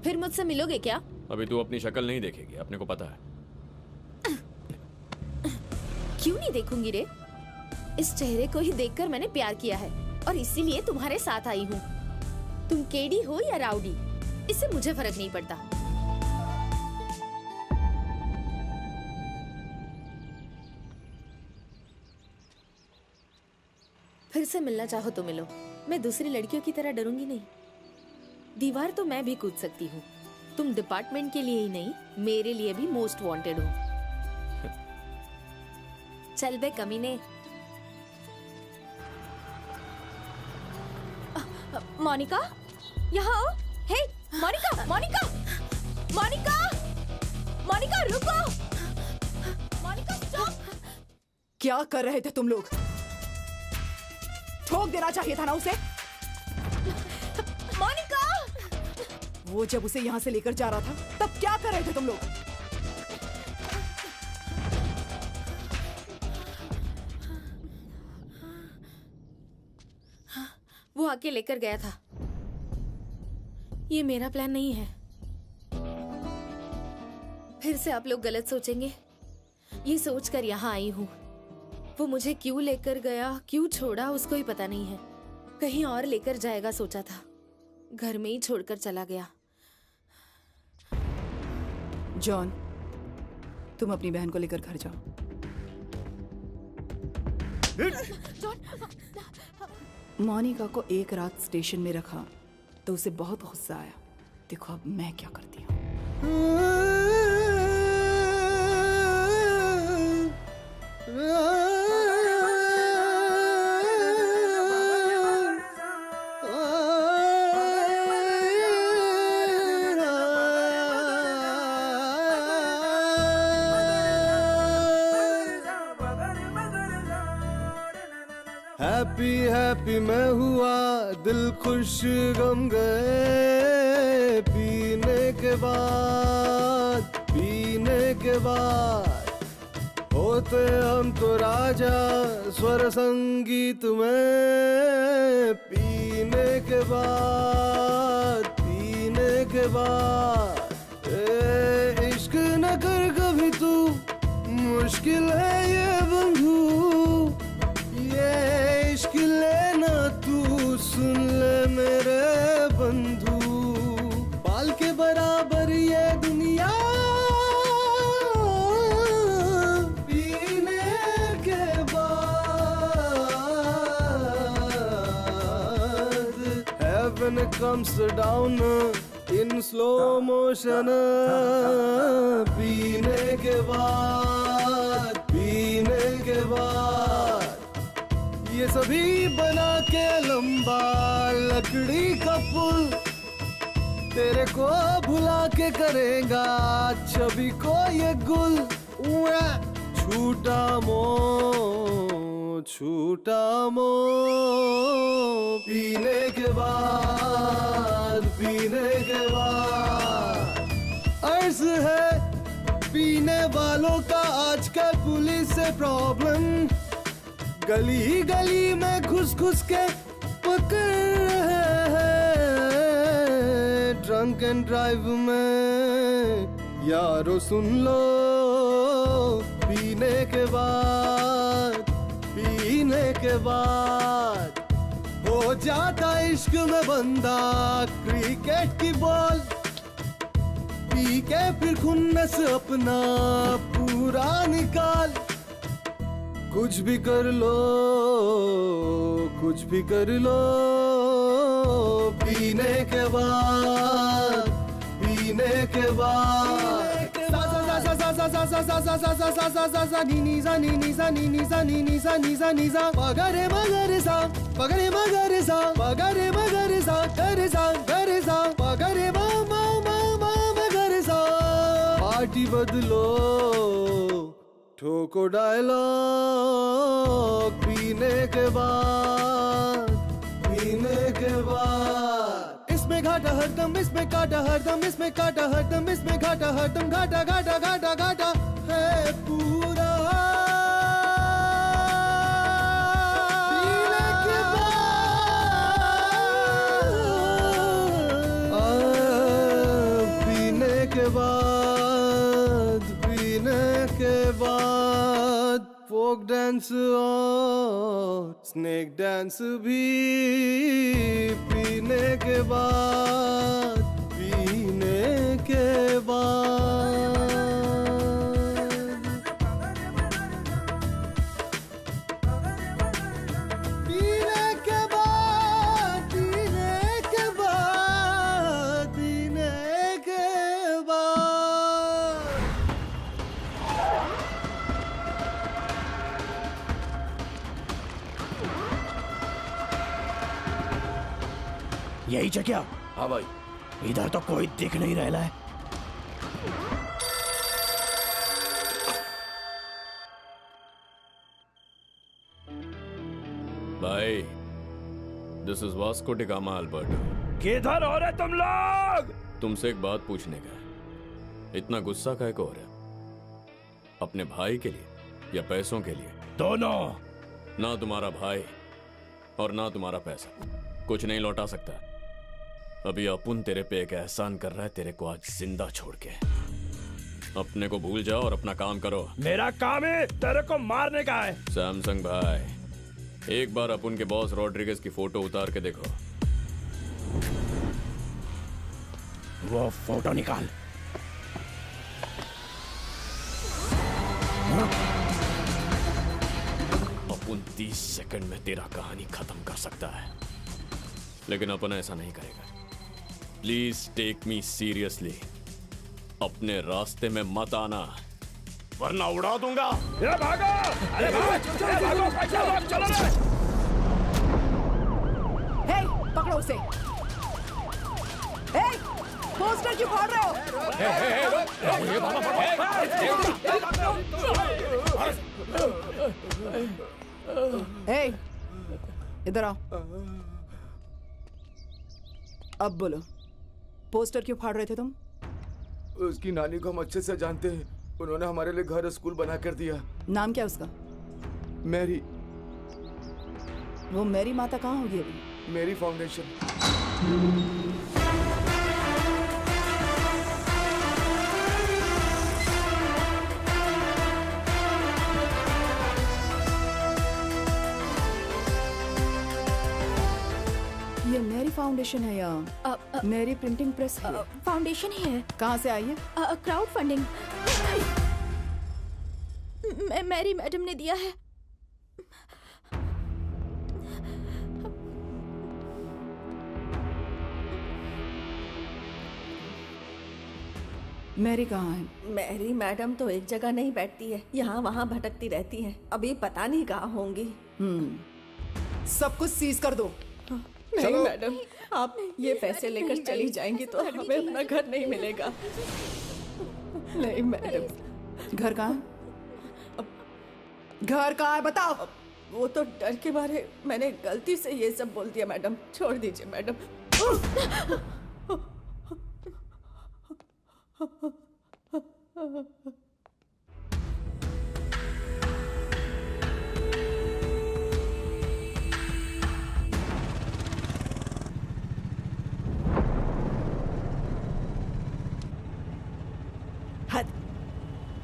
फिर मुझसे मिलोगे क्या? अभी तू अपनी शक्ल नहीं देखेगी, अपने को पता है। क्यों नहीं देखूंगी रे? इस चेहरे को ही देखकर मैंने प्यार किया है और इसीलिए तुम्हारे साथ आई हूँ। तुम केडी हो या राउडी, इससे मुझे फर्क नहीं पड़ता। फिर से मिलना चाहो तो मिलो। मैं दूसरी लड़कियों की तरह डरूंगी नहीं। दीवार तो मैं भी कूद सकती हूँ। तुम डिपार्टमेंट के लिए ही नहीं, मेरे लिए भी मोस्ट वांटेड हो। चल बे कमीने। मोनिका, यहाँ आओ। हे, मोनिका, मोनिका, मोनिका, मोनिका रुको। मोनिका स्टॉप। क्या कर रहे थे तुम लोग? ठोक देना चाहिए था ना उसे। मोनिका! वो जब उसे यहाँ से लेकर जा रहा था तब क्या कर रहे थे तुम लोग? वो आके लेकर गया था। ये मेरा प्लान नहीं है। फिर से आप लोग गलत सोचेंगे। ये सोचकर यहाँ आई हूँ। वो मुझे क्यों लेकर गया, क्यों छोड़ा, उसको ही पता नहीं है। कहीं और लेकर जाएगा सोचा था, घर में ही छोड़कर चला गया। जॉन, तुम अपनी बहन को लेकर घर जाओ। मोनिका को एक रात स्टेशन में रखा तो उसे बहुत गुस्सा आया। देखो अब मैं क्या करती हूँ। हैप्पी हैप्पी मैं हुआ, दिल खुश गम गए। पीने के बाद होते हम तो राजा स्वर संगीत में। पीने के बाद इश्क न कर कभी तू, मुश्किल है ये बंधु। ये इश्क लेना तू, सुन ले मेरे बंधु। बाल के बराबर ये दुनिया, पीने के बाद heaven comes down in slow motion। पीने के बाद ये सभी बना के लंबा लकड़ी का पुल, तेरे को भुला के करेगा छवि को ये गुल। छूटा मो पीने के बाद अर्ज है पीने वालों का आजकल पुलिस से प्रॉब्लम। गली गली में घुस के पकड़ रहे हैं। ड्रंक एंड ड्राइव में यारो सुन लो, पीने के बाद हो जाता इश्क में बंदा क्रिकेट की बॉल। पी के फिर खुन्नस अपना पूरा निकाल। कुछ भी कर लो पीने के बाद पार्टी बदलो ठोको डायलॉग पीने के बाद इसमें घाटा हरदम, इसमें काटा हरदम, इसमें काटा हरदम, इसमें घाटा हरदम, घाटा है पूरा पीने के बाद फोक डांस और स्नेक डांस भी पीने के बाद यही जगह? हाँ भाई। इधर तो कोई दिख नहीं रहा है। भाई, this is Vasco D gamma Alberto. किधर हो रहे तुम लोग? तुमसे एक बात पूछने का। इतना गुस्सा काहे को हो रहा? अपने भाई के लिए या पैसों के लिए? दोनों। ना तुम्हारा भाई और ना तुम्हारा पैसा कुछ नहीं लौटा सकता। अभी अपुन तेरे पे एक एहसान कर रहा है, तेरे को आज जिंदा छोड़ के। अपने को भूल जाओ और अपना काम करो। मेरा काम है तेरे को मारने का है। सैमसंग भाई, एक बार अपुन के बॉस रॉड्रिगेज की फोटो उतार के देखो। वो फोटो निकाल। अपुन 30 सेकंड में तेरा कहानी खत्म कर सकता है, लेकिन अपन ऐसा नहीं करेगा। Please take me seriously. अपने रास्ते में मत आना वरना उड़ा दूंगा। ये भागो! अरे भागो! चलो रे! हे, पकड़ो उसे। हे, पोस्टर क्यों फाड़ रहे हो? हे, इधर आओ। अब बोलो, पोस्टर क्यों फाड़ रहे थे तुम? उसकी नानी को हम अच्छे से जानते हैं। उन्होंने हमारे लिए घर स्कूल बना कर दिया। नाम क्या उसका? मैरी। वो मैरी माता कहाँ होगी अभी? Mary foundation. ये मैरी फाउंडेशन है या मैरी प्रिंटिंग प्रेस है? फाउंडेशन ही है। कहाँ से आई है? Crowd funding. मैरी मैडम ने दिया है। मैरी कहाँ है? मैरी मैडम तो एक जगह नहीं बैठती है, यहाँ वहाँ भटकती रहती है। अभी पता नहीं कहाँ होंगी। सब कुछ सीज कर दो। नहीं मैडम, आप ये पैसे लेकर चली जाएंगी तो हमें अपना घर नहीं मिलेगा। नहीं मैडम। घर कहाँ है? घर कहाँ है बताओ। वो तो डर के मारे मैंने गलती से ये सब बोल दिया मैडम, छोड़ दीजिए मैडम।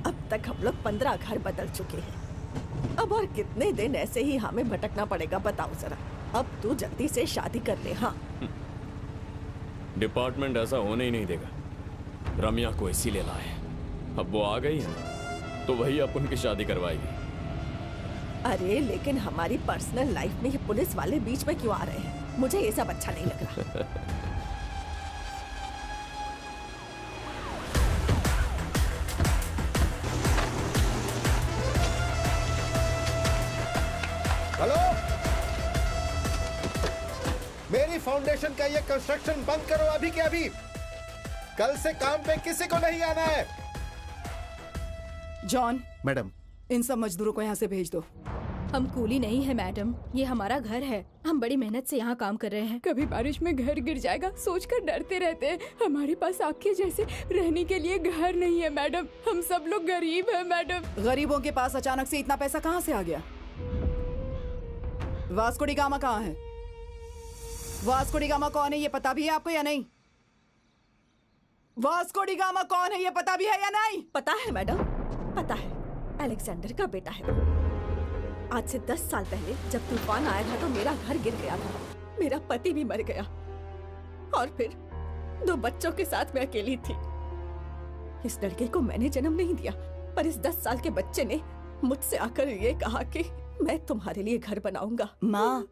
अब तक हम लोग 15 घर बदल चुके हैं। अब और कितने दिन ऐसे ही हमें भटकना पड़ेगा बताओ जरा। अब तू जल्दी से शादी कर ले। हाँ, डिपार्टमेंट ऐसा होने ही नहीं देगा। रम्या को इसीलिए लाए। अब वो आ गई है ना, तो वही अब उनकी शादी करवाएगी। अरे लेकिन हमारी पर्सनल लाइफ में ये पुलिस वाले बीच में क्यों आ रहे हैं? मुझे ये सब अच्छा नहीं लग रहा। हेलो, मेरी फाउंडेशन का ये कंस्ट्रक्शन बंद करो अभी के अभी। कल से काम पे किसी को नहीं आना है। जॉन। मैडम। इन सब मजदूरों को यहाँ से भेज दो। हम कूली नहीं है मैडम, ये हमारा घर है। हम बड़ी मेहनत से यहाँ काम कर रहे हैं। कभी बारिश में घर गिर जाएगा सोचकर डरते रहते हैं। हमारे पास आपके जैसे रहने के लिए घर नहीं है मैडम। हम सब लोग गरीब हैं मैडम। गरीबों के पास अचानक से इतना पैसा कहाँ से आ गया? वास्को डी गामा कहाँ है? वास्को डी गामा कौन है ये पता भी है आपको या नहीं? वास्को डी गामा कौन है ये पता भी है या नहीं? पता है मैडम, पता है। अलेक्जेंडर का बेटा है। आज से 10 साल पहले जब तूफान आया था तो मेरा घर गिर गया था, मेरा पति भी मर गया और फिर 2 बच्चों के साथ मैं अकेली थी। इस लड़के को मैंने जन्म नहीं दिया, पर इस 10 साल के बच्चे ने मुझसे आकर ये कहा कि मैं तुम्हारे लिए घर बनाऊंगा। माँ,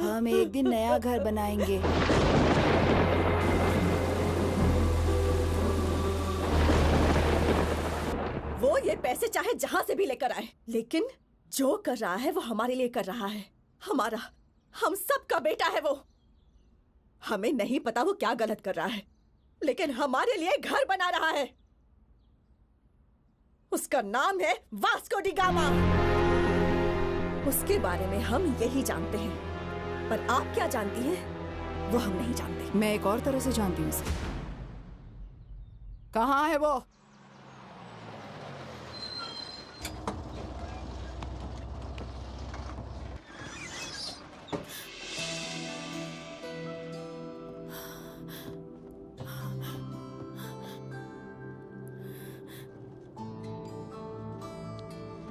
हम एक दिन नया घर बनाएंगे। वो ये पैसे चाहे जहां से भी लेकर आए, लेकिन जो कर रहा है वो हमारे लिए कर रहा है। हमारा, हम सब का बेटा है वो। हमें नहीं पता वो क्या गलत कर रहा है, लेकिन हमारे लिए घर बना रहा है। उसका नाम है वास्को डी गामा। उसके बारे में हम यही जानते हैं, पर आप क्या जानती हैं वो हम नहीं जानते। मैं एक और तरह से जानती हूँ उसे। कहाँ है वो?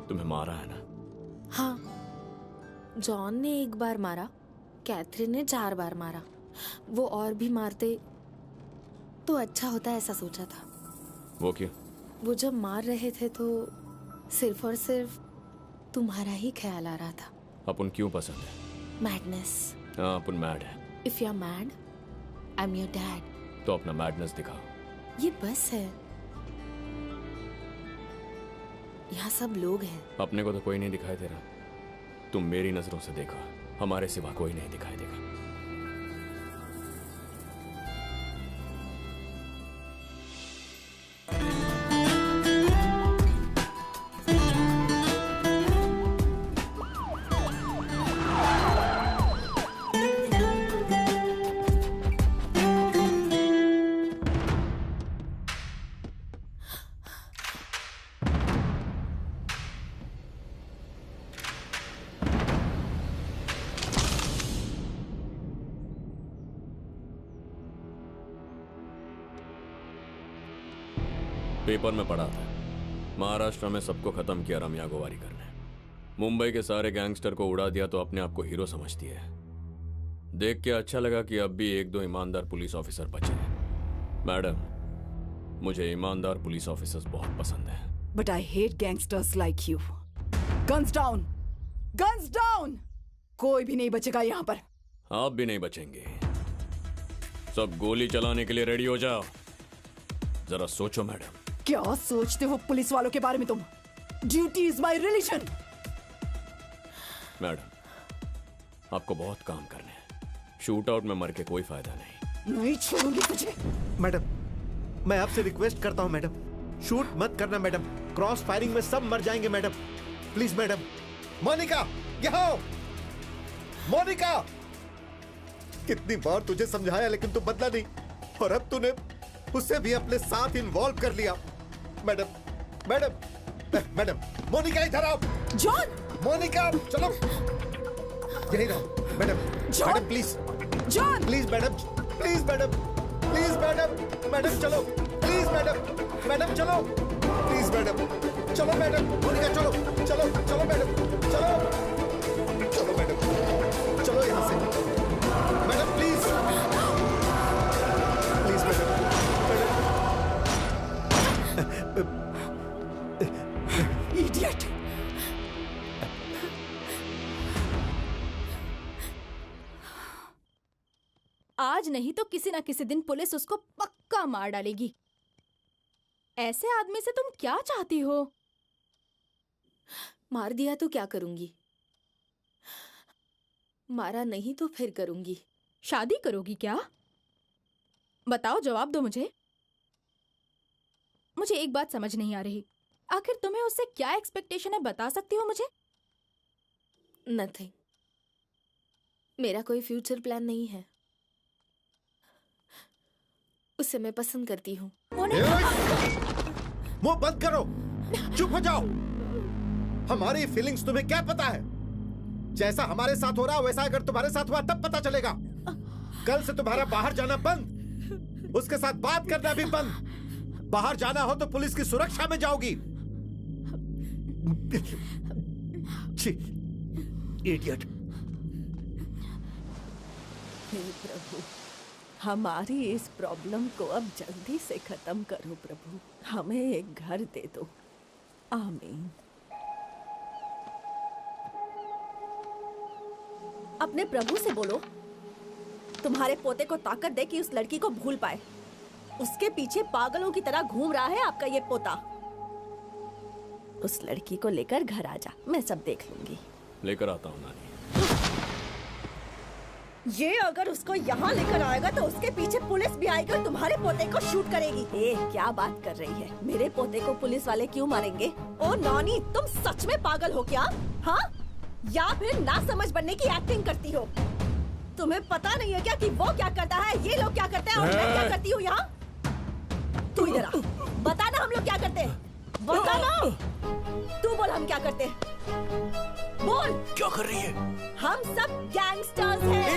तुम्हें मारा है ना? हाँ, जॉन ने 1 बार मारा, कैथरीन ने 4 बार मारा। वो और भी मारते तो अच्छा होता, ऐसा सोचा था। वो क्यों? वो जब मार रहे थे तो सिर्फ और सिर्फ तुम्हारा ही ख्याल आ रहा था। अपन क्यों पसंद है? मैडनेस। हाँ, अपन मैड है। If you are mad, I am your dad. तो अपना मैडनेस दिखाओ। ये बस है, यहाँ सब लोग हैं। अपने को तो कोई नहीं दिखाई दे रहा। तुम मेरी नजरों से देखो, हमारे सिवा कोई नहीं दिखाई देगा। पेपर में पढ़ा था, महाराष्ट्र में सबको खत्म किया रम्या गोवारीकर ने। मुंबई के सारे गैंगस्टर को उड़ा दिया तो अपने आप को हीरो समझती है। देख के अच्छा लगा कि अब भी 1-2 ईमानदार पुलिस ऑफिसर बचे हैं। मैडम, मुझे ईमानदार पुलिस ऑफिसर्स बहुत पसंद है। But I hate gangsters like you. Guns down! Guns down! कोई भी नहीं बचेगा यहाँ पर। आप भी नहीं बचेंगे। सब गोली चलाने के लिए रेडी हो जाओ। जरा सोचो मैडम। क्या सोचते हो पुलिस वालों के बारे में तुम? Duty is my religion. Madam, आपको बहुत काम करने हैं। शूट आउट में मर के कोई फायदा नहीं। नहीं छोड़ूंगी तुझे। मैडम, मैं आपसे रिक्वेस्ट करता हूं मैडम, शूट मत करना मैडम। क्रॉस फायरिंग में सब मर जाएंगे मैडम, प्लीज मैडम। मोनिका, यहाँ आओ। मोनिका, कितनी बार तुझे समझाया लेकिन तू बदला नहीं, और अब तूने उसे भी अपने साथ इन्वॉल्व कर लिया। मैडम, मैडम, मैडम, मोनिका इधर आओ। जॉन, मोनिका चलो, यही रहो madam. Madam please, John, please madam, please madam, please madam, madam चलो, प्लीज मैडम, मैडम चलो, प्लीज मैडम, चलो मैडम, मोनिका चलो, चलो चलो मैडम, चलो चलो मैडम, चलो यहाँ से madam, please please madam, idiot. आज नहीं तो किसी ना किसी दिन पुलिस उसको पक्का मार डालेगी। ऐसे आदमी से तुम क्या चाहती हो? मार दिया तो क्या करूंगी, मारा नहीं तो फिर करूंगी। शादी करोगी क्या? बताओ, जवाब दो मुझे। मुझे एक बात समझ नहीं आ रही, आखिर तुम्हें उससे क्या एक्सपेक्टेशन है, बता सकती हो मुझे? नथिंग, मेरा कोई फ्यूचर प्लान नहीं है। उसे मैं पसंद करती हूँ। मुंह बंद करो, चुप हो जाओ। हमारी फीलिंग्स तुम्हें क्या पता है? जैसा हमारे साथ हो रहा वैसा अगर तुम्हारे साथ हुआ तब पता चलेगा। कल से तुम्हारा बाहर जाना बंद, उसके साथ बात करना भी बंद। बाहर जाना हो तो पुलिस की सुरक्षा में जाओगी। इडियट। हे प्रभु, हमारी इस प्रॉब्लम को अब जल्दी से खत्म करो प्रभु। हमें एक घर दे दो, आमीन। अपने प्रभु से बोलो तुम्हारे पोते को ताकत दे कि उस लड़की को भूल पाए। उसके पीछे पागलों की तरह घूम रहा है आपका ये पोता। उस लड़की को लेकर घर आ जा, मैं सब देख लूंगी। लेकर आता हूँ नानी। ये अगर उसको यहाँ लेकर आएगा तो उसके पीछे पुलिस भी आएगी और तुम्हारे पोते को शूट करेगी। ए, क्या बात कर रही है? मेरे पोते को पुलिस वाले क्यों मारेंगे? ओ नानी, तुम सच में पागल हो क्या? हाँ, या फिर ना समझ बनने की एक्टिंग करती हो? तुम्हें पता नहीं है क्या कि वो क्या करता है, ये लोग क्या करते हैं और मैं क्या करती हूँ यहाँ? तू इधर आ, बता ना हम लोग क्या करते हैं, बता ना। तू बोल हम क्या करते हैं, बोल। क्या कर रही है? हम सब गैंगस्टर्स हैं।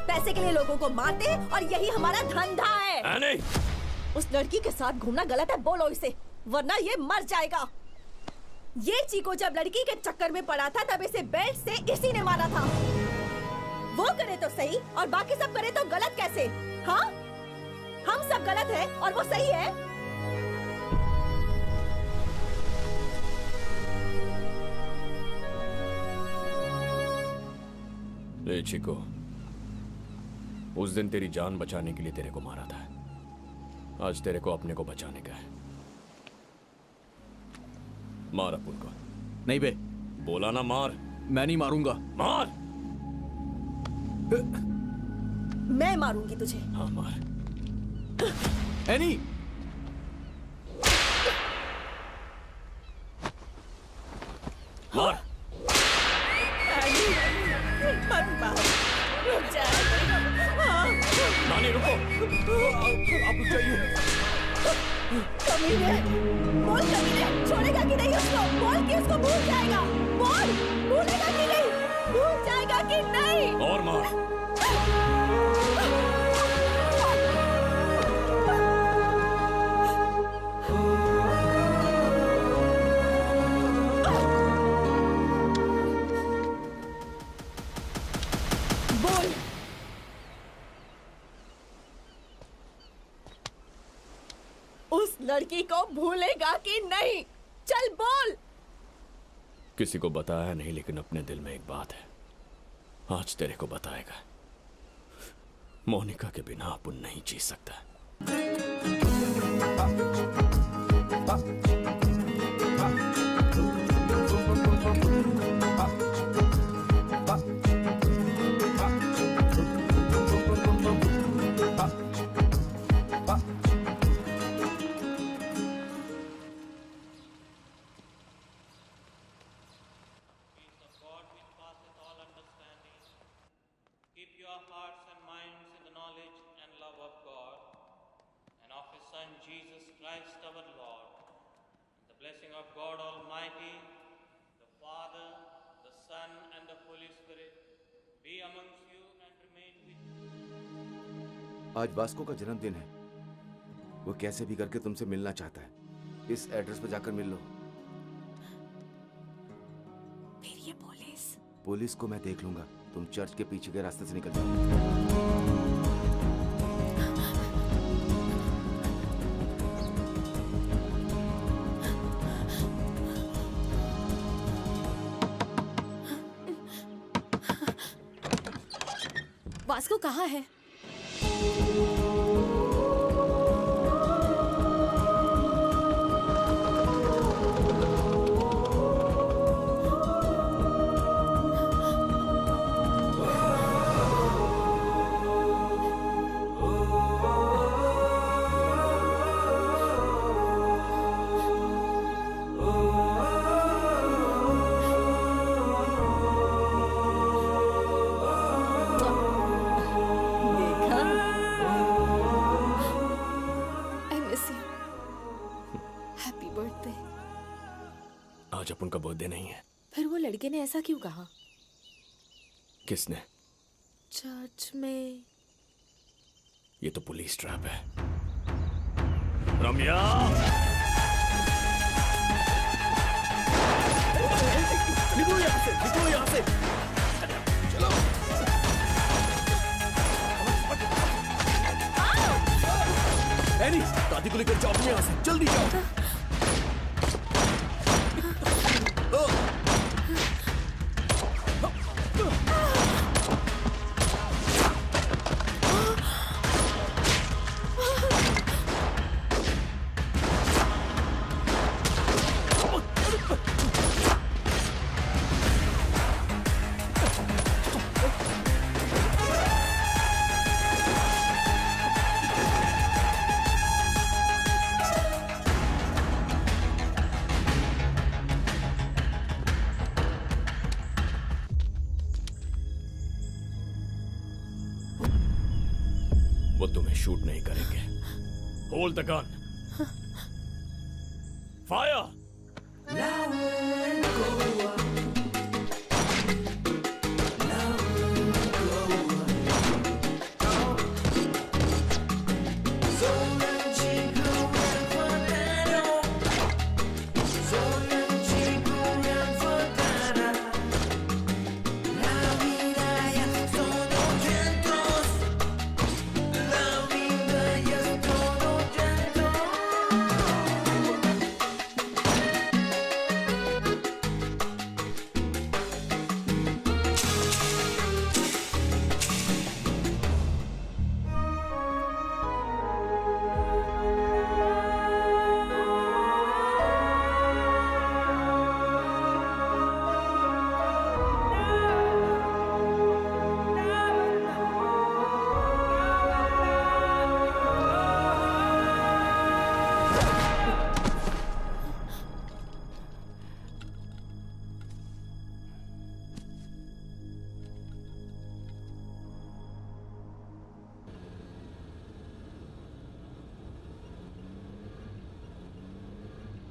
पैसे के लिए लोगों को मारते और यही हमारा धंधा है। नहीं। उस लड़की के साथ घूमना गलत है, बोलो इसे, वरना ये मर जाएगा। ये चीको जब लड़की के चक्कर में पड़ा था तब इसे बेल्ट से इसी ने मारा था। वो करे तो सही और बाकी सब करे तो गलत कैसे? हाँ, हम सब गलत है और वो सही है। ले चिको, उस दिन तेरी जान बचाने के लिए तेरे को मारा था, आज तेरे को अपने को बचाने का है। मार अपुन को। नहीं बे, बोला ना मार। मैं नहीं मारूंगा। मार। मैं मारूंगी तुझे। हाँ मार। एनी, मार। मत मार, रुक जा। नानी रुको। आप रुक जाइए। कमीने, बोल कमीने, छोड़ेगा कि नहीं उसको? बोल कि उसको भूल जाएगा। बोल, भूलेगा कि नहीं? भूल जाएगा कि नहीं? और मार। बोल। उस लड़की को भूलेगा कि नहीं? चल बोल। किसी को बताया नहीं, लेकिन अपने दिल में एक बात है, आज तेरे को बताएगा। मोनिका के बिना अपुन नहीं जी सकता। hearts and minds in the knowledge and love of God and of His Son Jesus Christ our Lord. And the blessing of God Almighty, the Father, the Son and the Holy Spirit be amongst you and remain with you. आज Vasco का जन्मदिन है। वो कैसे भी करके तुमसे मिलना चाहता है। इस एड्रेस पर जाकर मिल लो। फिर ये पुलिस को मैं देख लूंगा। तुम चर्च के पीछे के रास्ते से निकल जाओ। वास्को कहाँ है? आज अपन का बर्थडे नहीं है। फिर वो लड़के ने ऐसा क्यों कहा? किसने? चर्च में। ये तो पुलिस ट्रैप है। रम्या! निकलो यहाँ से, निकलो यहाँ से। चलो। एनी, दादी को लेकर जाओ यहाँ से, जल्दी जाओ। वो तुम्हें शूट नहीं करेंगे। Hold the gun. फायर!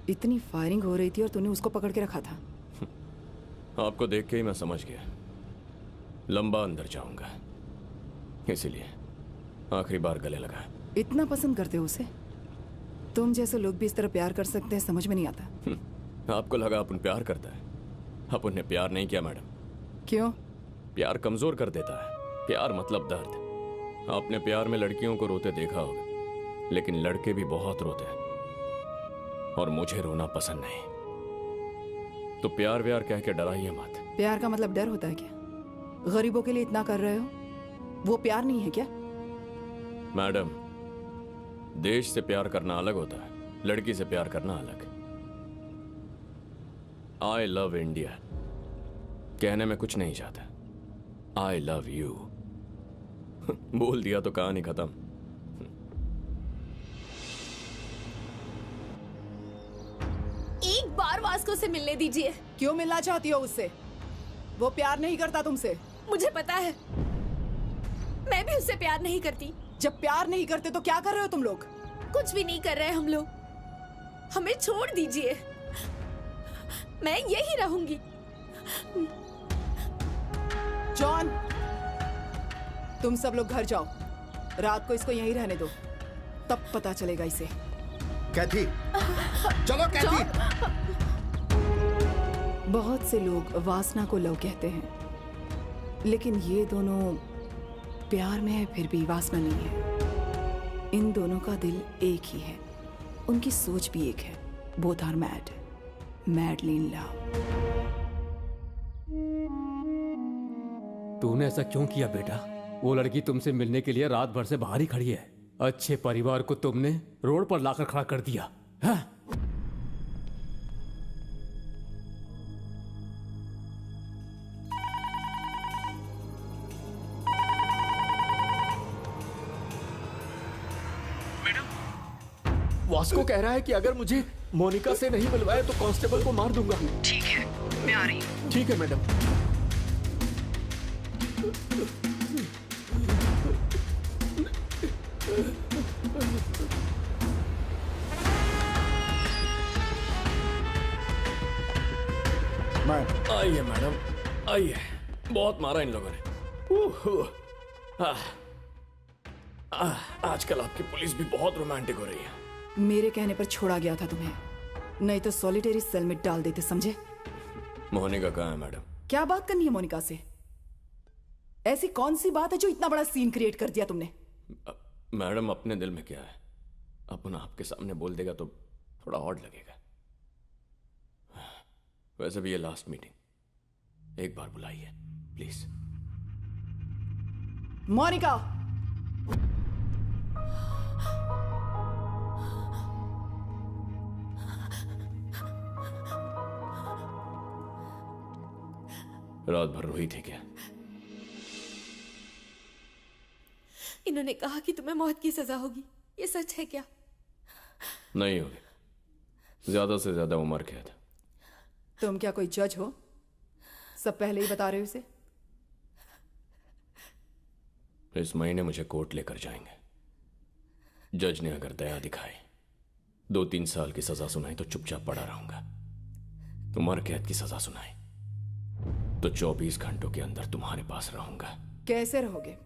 इतनी फायरिंग हो रही थी और तूने उसको पकड़ के रखा था। आपको देख के ही मैं समझ गया लंबा अंदर जाऊंगा, इसीलिए आखिरी बार गले लगा। इतना पसंद करते हो उसे? तुम जैसे लोग भी इस तरह प्यार कर सकते हैं, समझ में नहीं आता। आपको लगा अपन प्यार करता है? अपन ने प्यार नहीं किया मैडम। क्यों? प्यार कमजोर कर देता है। प्यार मतलब दर्द। आपने प्यार में लड़कियों को रोते देखा होगा, लेकिन लड़के भी बहुत रोते हैं और मुझे रोना पसंद नहीं। तो प्यार व्यार कह के डराइए मत। प्यार का मतलब डर होता है क्या? गरीबों के लिए इतना कर रहे हो, वो प्यार नहीं है क्या? मैडम, देश से प्यार करना अलग होता है, लड़की से प्यार करना अलग। आई लव इंडिया कहने में कुछ नहीं चाहता। आई लव यू बोल दिया तो कहानी खत्म। एक बार वास्को से मिलने दीजिए। क्यों मिलना चाहती हो उससे? वो प्यार नहीं करता तुमसे। मुझे पता है। मैं भी उससे प्यार नहीं करती। जब प्यार नहीं करते तो क्या कर रहे हो तुम लोग? कुछ भी नहीं कर रहे हम लोग। हमें छोड़ दीजिए, मैं यही रहूंगी। जॉन, तुम सब लोग घर जाओ, रात को इसको यहीं रहने दो, तब पता चलेगा इसे। कैथी, चलो कैथी। बहुत से लोग वासना को लव कहते हैं, लेकिन ये दोनों प्यार में है फिर भी वासना नहीं है। इन दोनों का दिल एक ही है, उनकी सोच भी एक है। Both are mad, madly in love. तूने ऐसा क्यों किया बेटा? वो लड़की तुमसे मिलने के लिए रात भर से बाहर ही खड़ी है। अच्छे परिवार को तुमने रोड पर लाकर खड़ा कर दिया है? वास्को कह रहा है कि अगर मुझे मोनिका से नहीं मिलवाया तो कांस्टेबल को मार दूंगा। ठीक है, मैं आ रही हूँ। ठीक है मैडम। आइए मैडम, आइए। बहुत मारा इन लोगों ने। आजकल आपकी पुलिस भी बहुत रोमांटिक हो रही है। मेरे कहने पर छोड़ा गया था तुम्हें, नहीं तो सॉलिटरी सेल में डाल देते, समझे? मोनिका कहाँ है मैडम? क्या बात करनी है मोनिका से? ऐसी कौन सी बात है जो इतना बड़ा सीन क्रिएट कर दिया तुमने? मैडम, अपने दिल में क्या है अपन आपके सामने बोल देगा तो थोड़ा ऑड लगेगा। वैसे भी ये लास्ट मीटिंग, एक बार बुलाइए प्लीज। मोनिका, रात भर रोई थी क्या? इन्होंने कहा कि तुम्हें मौत की सजा होगी, ये सच है क्या? नहीं होगी, ज्यादा से ज्यादा उम्र कैद। तुम क्या कोई जज हो? सब पहले ही बता रहे हो इसे। इस महीने मुझे कोर्ट लेकर जाएंगे। जज ने अगर दया दिखाई, 2-3 साल की सजा सुनाई तो चुपचाप पड़ा रहूंगा। उम्र कैद की सजा सुनाई तो 24 घंटों के अंदर तुम्हारे पास रहूंगा। कैसे रहोगे?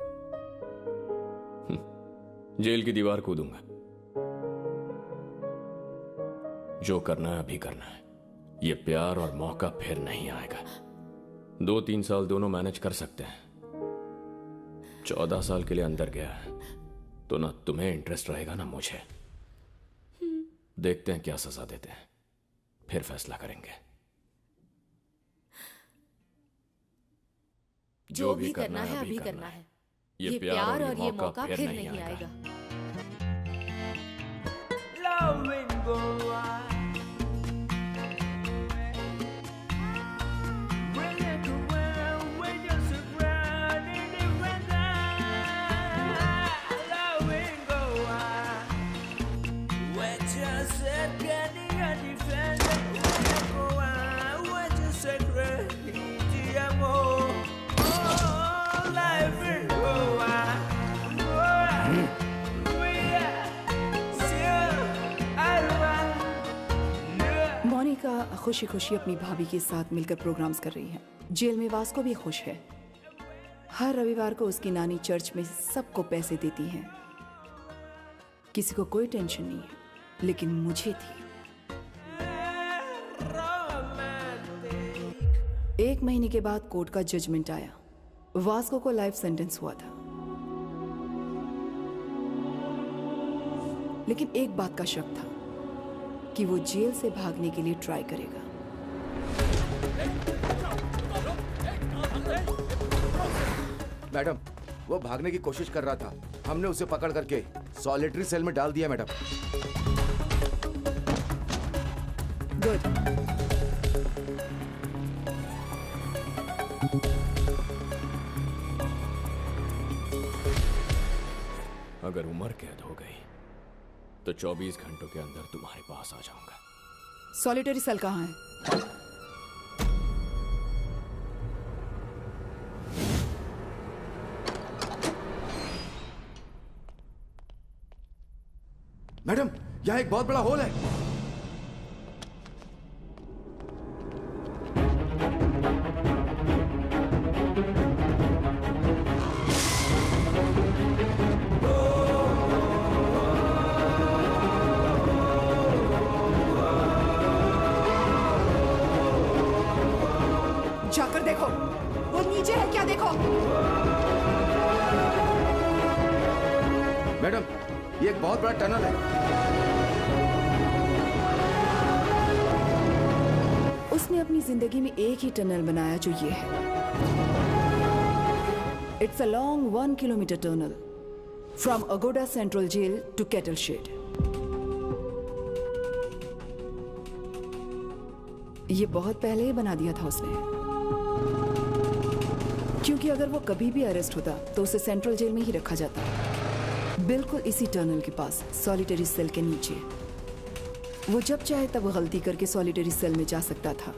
जेल की दीवार कूदूंगा। जो करना है अभी करना है। ये प्यार और मौका फिर नहीं आएगा। 2-3 साल दोनों मैनेज कर सकते हैं। 14 साल के लिए अंदर गया है तो ना तुम्हें इंटरेस्ट रहेगा ना मुझे। देखते हैं क्या सजा देते हैं, फिर फैसला करेंगे। जो भी करना है अभी करना है। ये प्यार और ये मौका फिर नहीं आएगा। मोनिका खुशी खुशी अपनी भाभी के साथ मिलकर प्रोग्राम्स कर रही है। जेल में वास्को भी खुश है। हर रविवार को उसकी नानी चर्च में सबको पैसे देती है। किसी को कोई टेंशन नहीं है, लेकिन मुझे थी। 1 महीने के बाद कोर्ट का जजमेंट आया। वास्को को लाइफ सेंटेंस हुआ था, लेकिन एक बात का शक था कि वो जेल से भागने के लिए ट्राई करेगा। मैडम, वो भागने की कोशिश कर रहा था। हमने उसे पकड़ करके सॉलिटरी सेल में डाल दिया मैडम। गुड। अगर उम्र कैद हो गई तो 24 घंटों के अंदर तुम्हारे पास आ जाऊंगा। सॉलिटरी सेल कहाँ है? मैडम, यहाँ एक बहुत बड़ा होल है। जाकर देखो, वो नीचे है क्या, देखो। मैडम, ये एक बहुत बड़ा टनल है। उसने अपनी जिंदगी में एक ही टनल बनाया जो ये है। It's a long 1 kilometre tunnel from Aguada central jail to cattle shed. ये बहुत पहले ही बना दिया था उसने, क्योंकि अगर वो कभी भी अरेस्ट होता तो उसे सेंट्रल जेल में ही रखा जाता, बिल्कुल इसी टनल के पास, सॉलिटरी सेल के नीचे। वो जब चाहे तब गलती करके सॉलिटरी सेल में जा सकता था।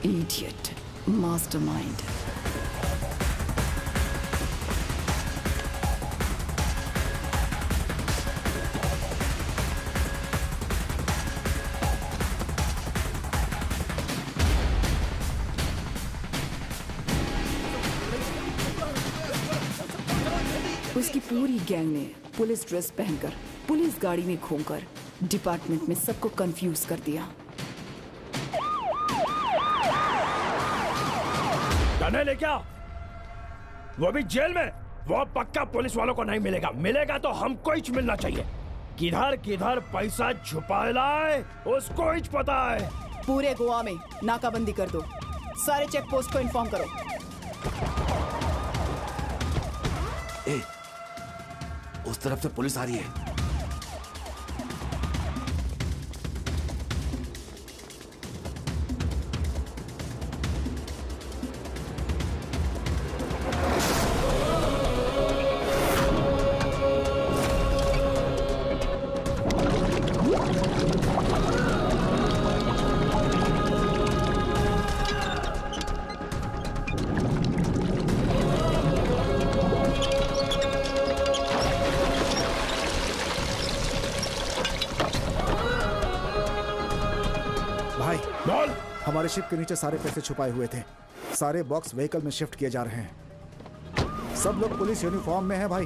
Idiot, mastermind. उसकी पूरी गैंग ने पुलिस ड्रेस पहनकर, पुलिस गाड़ी में घूमकर डिपार्टमेंट में सबको कंफ्यूज कर दिया। टनल है क्या? वो भी जेल में? वो पक्का पुलिस वालों को नहीं मिलेगा। मिलेगा तो हमको ही मिलना चाहिए। किधर किधर पैसा छुपा लाए उसको ही पता है। पूरे गोवा में नाकाबंदी कर दो, सारे चेक पोस्ट को इन्फॉर्म करो। उस तरफ से पुलिस आ रही है। हमारे शिप के नीचे सारे पैसे छुपाए हुए थे। सारे बॉक्स व्हीकल में शिफ्ट किए जा रहे हैं। सब लोग पुलिस यूनिफॉर्म में हैं भाई,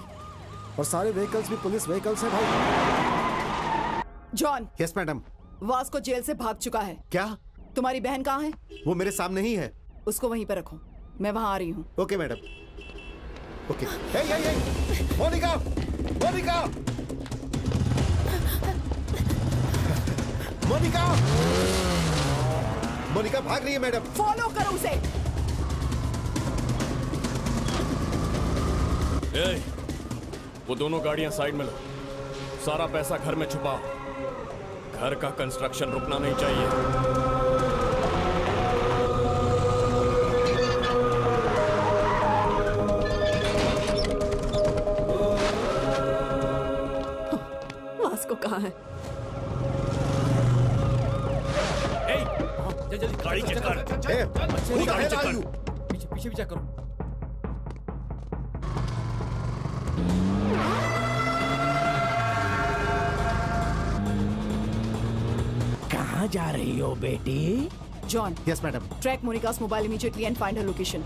और सारे व्हीकल्स भी पुलिस व्हीकल्स हैं भाई। John. Yes madam. Vasco jail से भाग चुका है। क्या? तुम्हारी बहन कहाँ है? वो मेरे सामने ही है। उसको वहीं पर रखो, मैं वहां आ रही हूँ। Okay madam. Okay. Monica, Monica, Monica, Monica भाग रही है मैडम। फॉलो करो उसे। वो दोनों गाड़ियां साइड में लो। सारा पैसा घर में छुपाओ। घर का कंस्ट्रक्शन रुकना नहीं चाहिए। वास्को कहाँ है? जल्दी गाड़ी चेक कर। गाड़ी चेक कर। पीछे पीछे भी चेक करो। कहाँ जा रही हो बेटी? John. Yes madam. Track Monika's mobile immediately and find her location.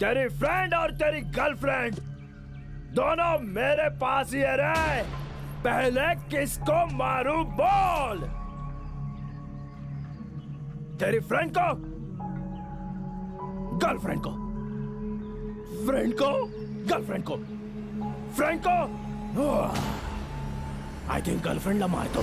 तेरी फ्रेंड और तेरी गर्लफ्रेंड दोनों मेरे पास ही है। पहले किसको मारूं बोल? तेरी फ्रेंड को, गर्लफ्रेंड को, फ्रेंड को, गर्लफ्रेंड को, फ्रेंड को। आई थिंक गर्लफ्रेंड लम्हा है तो।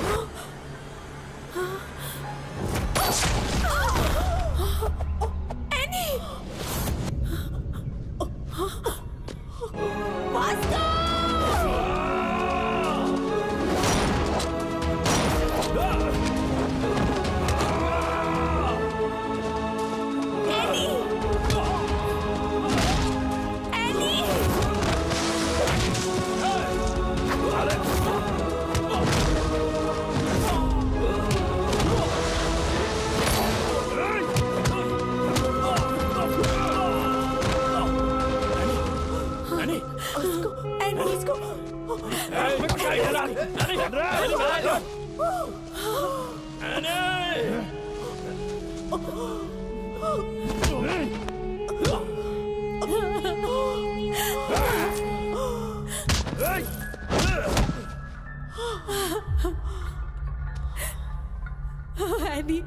Any,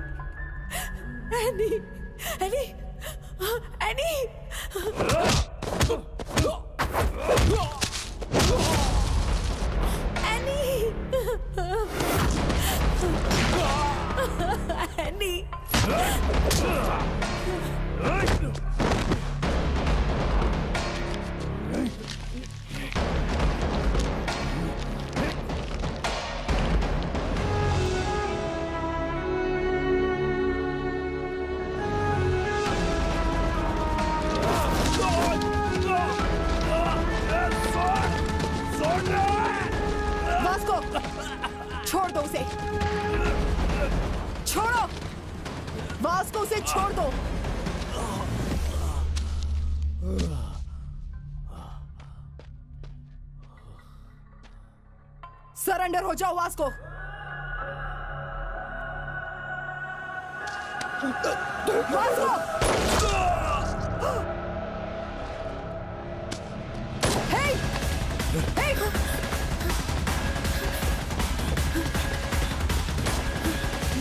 any, any, any. Any, Vasco, छोड़ दो उसे। छोड़ो, वास्को उसे छोड़ दो। सरेंडर हो जाओ Vasco. Vasco! Hey! Hey!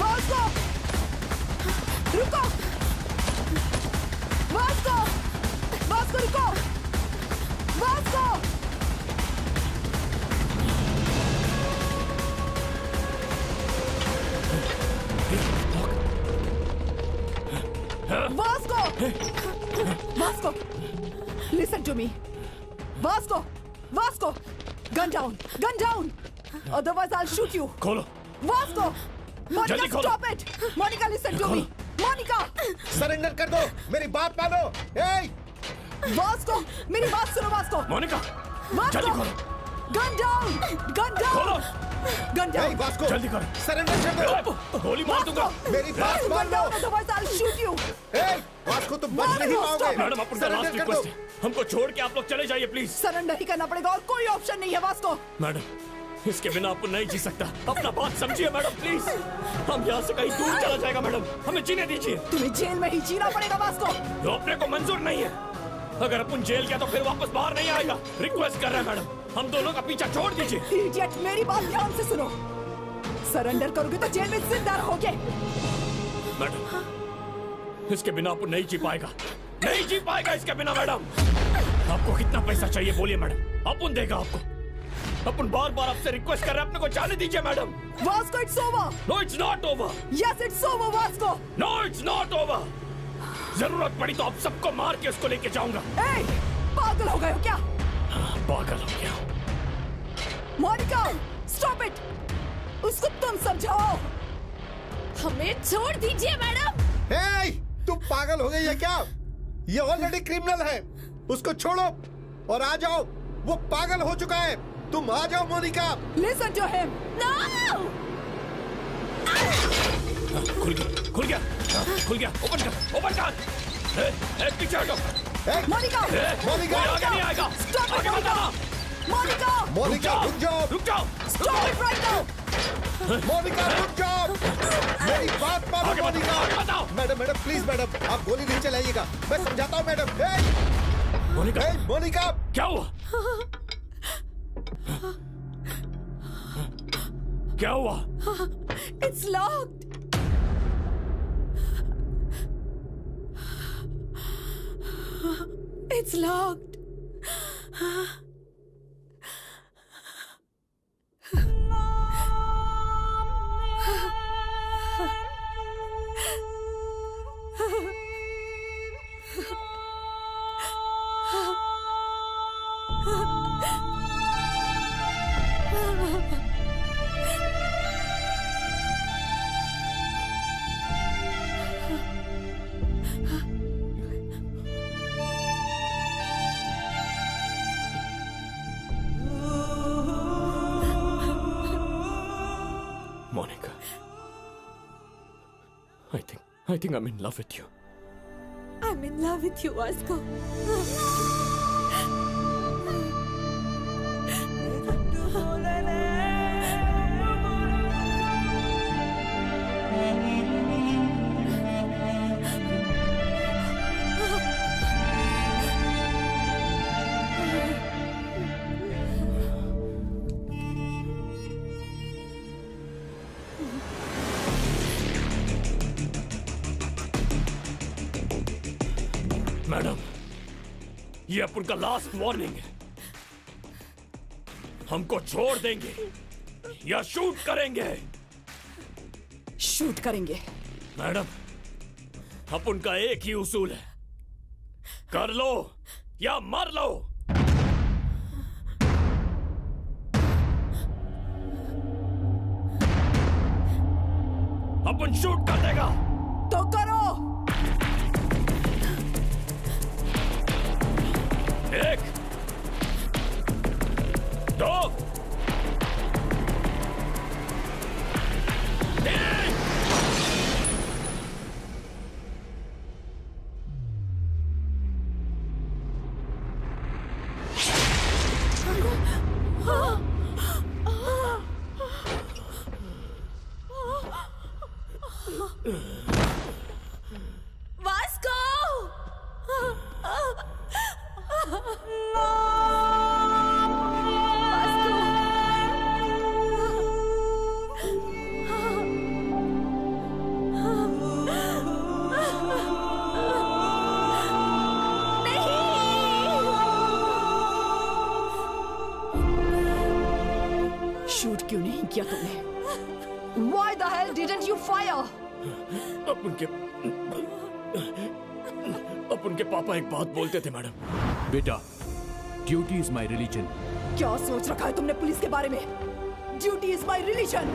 Vasco! रुको! वास्को! वास्को रुको! Vasco! Vasco! Vasco! Listen to me. Vasco! Vasco! Gun down! Gun down! Otherwise I'll shoot you. खोलो. Vasco! Monica, जल्दी खोलो. stop it! Monica, listen to me. Monica! Surrender कर दो, मेरी बात मानो. Hey! Vasco! मेरी बात सुनो Vasco. मोनिका, Vasco! जल्दी खोलो. Gun down! Gun down! खोलो. Gun down! Hey, Vasco! जल्दी करो. सरेंडर कर दो. गोली मार दूंगा. मेरी बात Gun मान लो. down, otherwise I'll shoot you. Hey! Vasco तुम बच नहीं पाओगे. मैडम, आप उनका लास्ट रिक्वेस्ट है. हमको छोड़ के आप लोग चले जाइए प्लीज. सरेंडर ही करना पड़ेगा और कोई ऑप्शन नहीं है वास्को. मैडम, इसके बिना आपको नहीं जी सकता. अपना बात समझिए मैडम प्लीज. हम यहाँ से कहीं दूर चला जाएगा मैडम. हमें जीने दीजिए. तुम्हें जेल में ही जीना पड़ेगा वास्को. जो अपने को मंजूर नहीं है. अगर अपन जेल गया तो फिर वापस बाहर नहीं आएगा. रिक्वेस्ट कर रहे हैं मैडम, हम दोनों का पीछा छोड़ दीजिए. इडियट, मेरी बात ध्यान से सुनो. सरेंडर करोगे तो जेल में जिंदा रहोगे. मैडम, इसके बिना अपन नहीं जी पाएगा. नहीं जी पाएगा इसके बिना मैडम. आपको कितना पैसा चाहिए बोलिए मैडम, अपन देगा आपको. अपन बार बार आपसे रिक्वेस्ट कर रहे हैं, अपने को जाने दीजिए madam. Vasco, it's over. No it's not over. Yes it's over Vasco. No it's not over. जरूरत पड़ी तो आप सबको मार के उसको लेके जाऊंगा. ए, पागल हो गए हो क्या? पागल हो गया. Monica, stop it. उसको तुम समझाओ. हमें छोड़ दीजिए मैडम. Hey! तुम पागल हो गई है क्या? ये ऑलरेडी क्रिमिनल है. उसको छोड़ो और आ जाओ. वो पागल हो चुका है. तुम आ जाओ Monika. Listen to him. No! खुल गया, खुल गया, खुल गया. ओपन कर, ओपन कर. पीछे हटो. मोनिका, मोनिका, आगे नहीं आएगा. Stop it, आगे मत आना. मोनिका, मोनिका रुक जाओ. रुक जाओ. Stop it right now. Monika रुक जाओ. मेरी बात मानो Monica. Madam, madam please madam, आप गोली नहीं चलाइएगा. मैं समझाता हूँ मैडम. मोनिका, मोनिका, क्या हुआ? क्या हुआ? It's locked. It's locked. Monica, I think I'm in love with you. I'm in love with you, Vasco. Madam, ये अपन का लास्ट वार्निंग है। हमको छोड़ देंगे या शूट करेंगे? शूट करेंगे। मैडम, अपन का एक ही उसूल है, कर लो या मर लो। अपन शूट कर देगा तो करो। एक, दो, तीन। वास्को! शूट क्यों नहीं किया तुमने? Why the hell didn't you fire? अपन के पापा एक बात बोलते थे मैडम। बेटा, ड्यूटी इज माई रिलीजन। क्या सोच रखा है तुमने पुलिस के बारे में? Duty is my religion.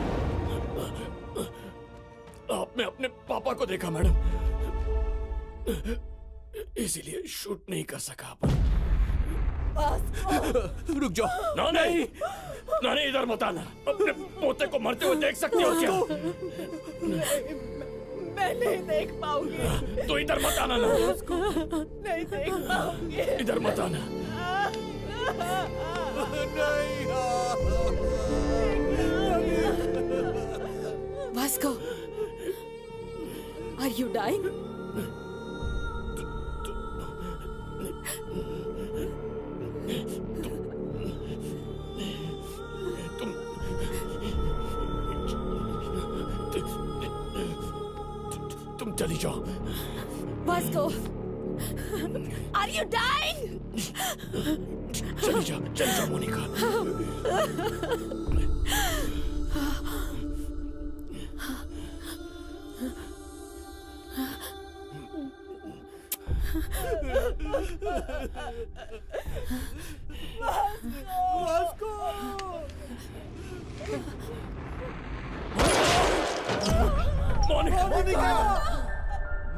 आपने अपने पापा को देखा मैडम, इसीलिए शूट नहीं कर सका अपन। रुक जाओ। ना नहीं, ना नहीं, इधर मत आना। अपने पोते को मरते हुए देख सकते हो क्या? मैं नहीं देख पाऊंगी। तो इधर मत आना ना। नहीं देख पाऊंगी। इधर मत आना। Vasco, are you dying? तुम चली जाओ। Vasco, are you dying? चली जाओ Monica. Vasco! Monica!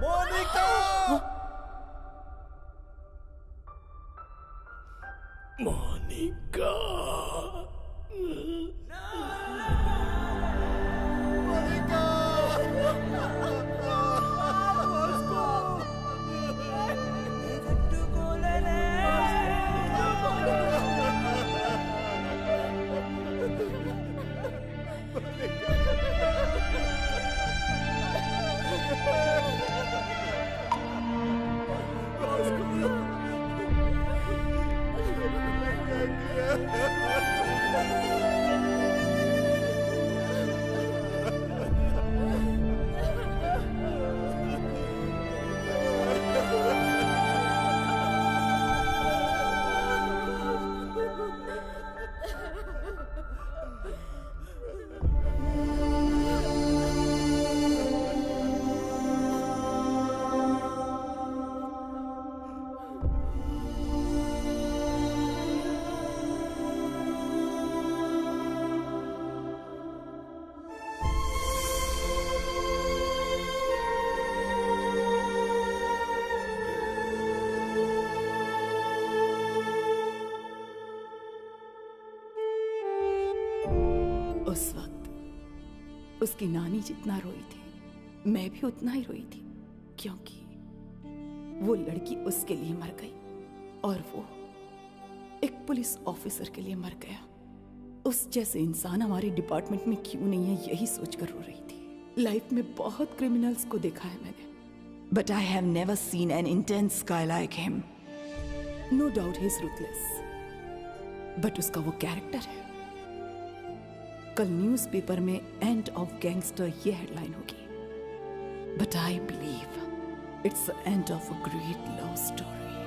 Monica! Monica! Monica! उस वक्त उसकी नानी जितना रोई थी, मैं भी उतना ही रोई थी, क्योंकि वो लड़की उसके लिए मर गई और वो एक पुलिस ऑफिसर के लिए मर गया। उस जैसे इंसान हमारे डिपार्टमेंट में क्यों नहीं है, यही सोचकर रो रही थी। लाइफ में बहुत क्रिमिनल्स को देखा है मैंने, but I have never seen an intense guy like him. No doubt he is ruthless, but उसका वो कैरेक्टर है। कल न्यूज़पेपर में एंड ऑफ गैंगस्टर ये हेडलाइन होगी, but I believe It's the end of a great love story.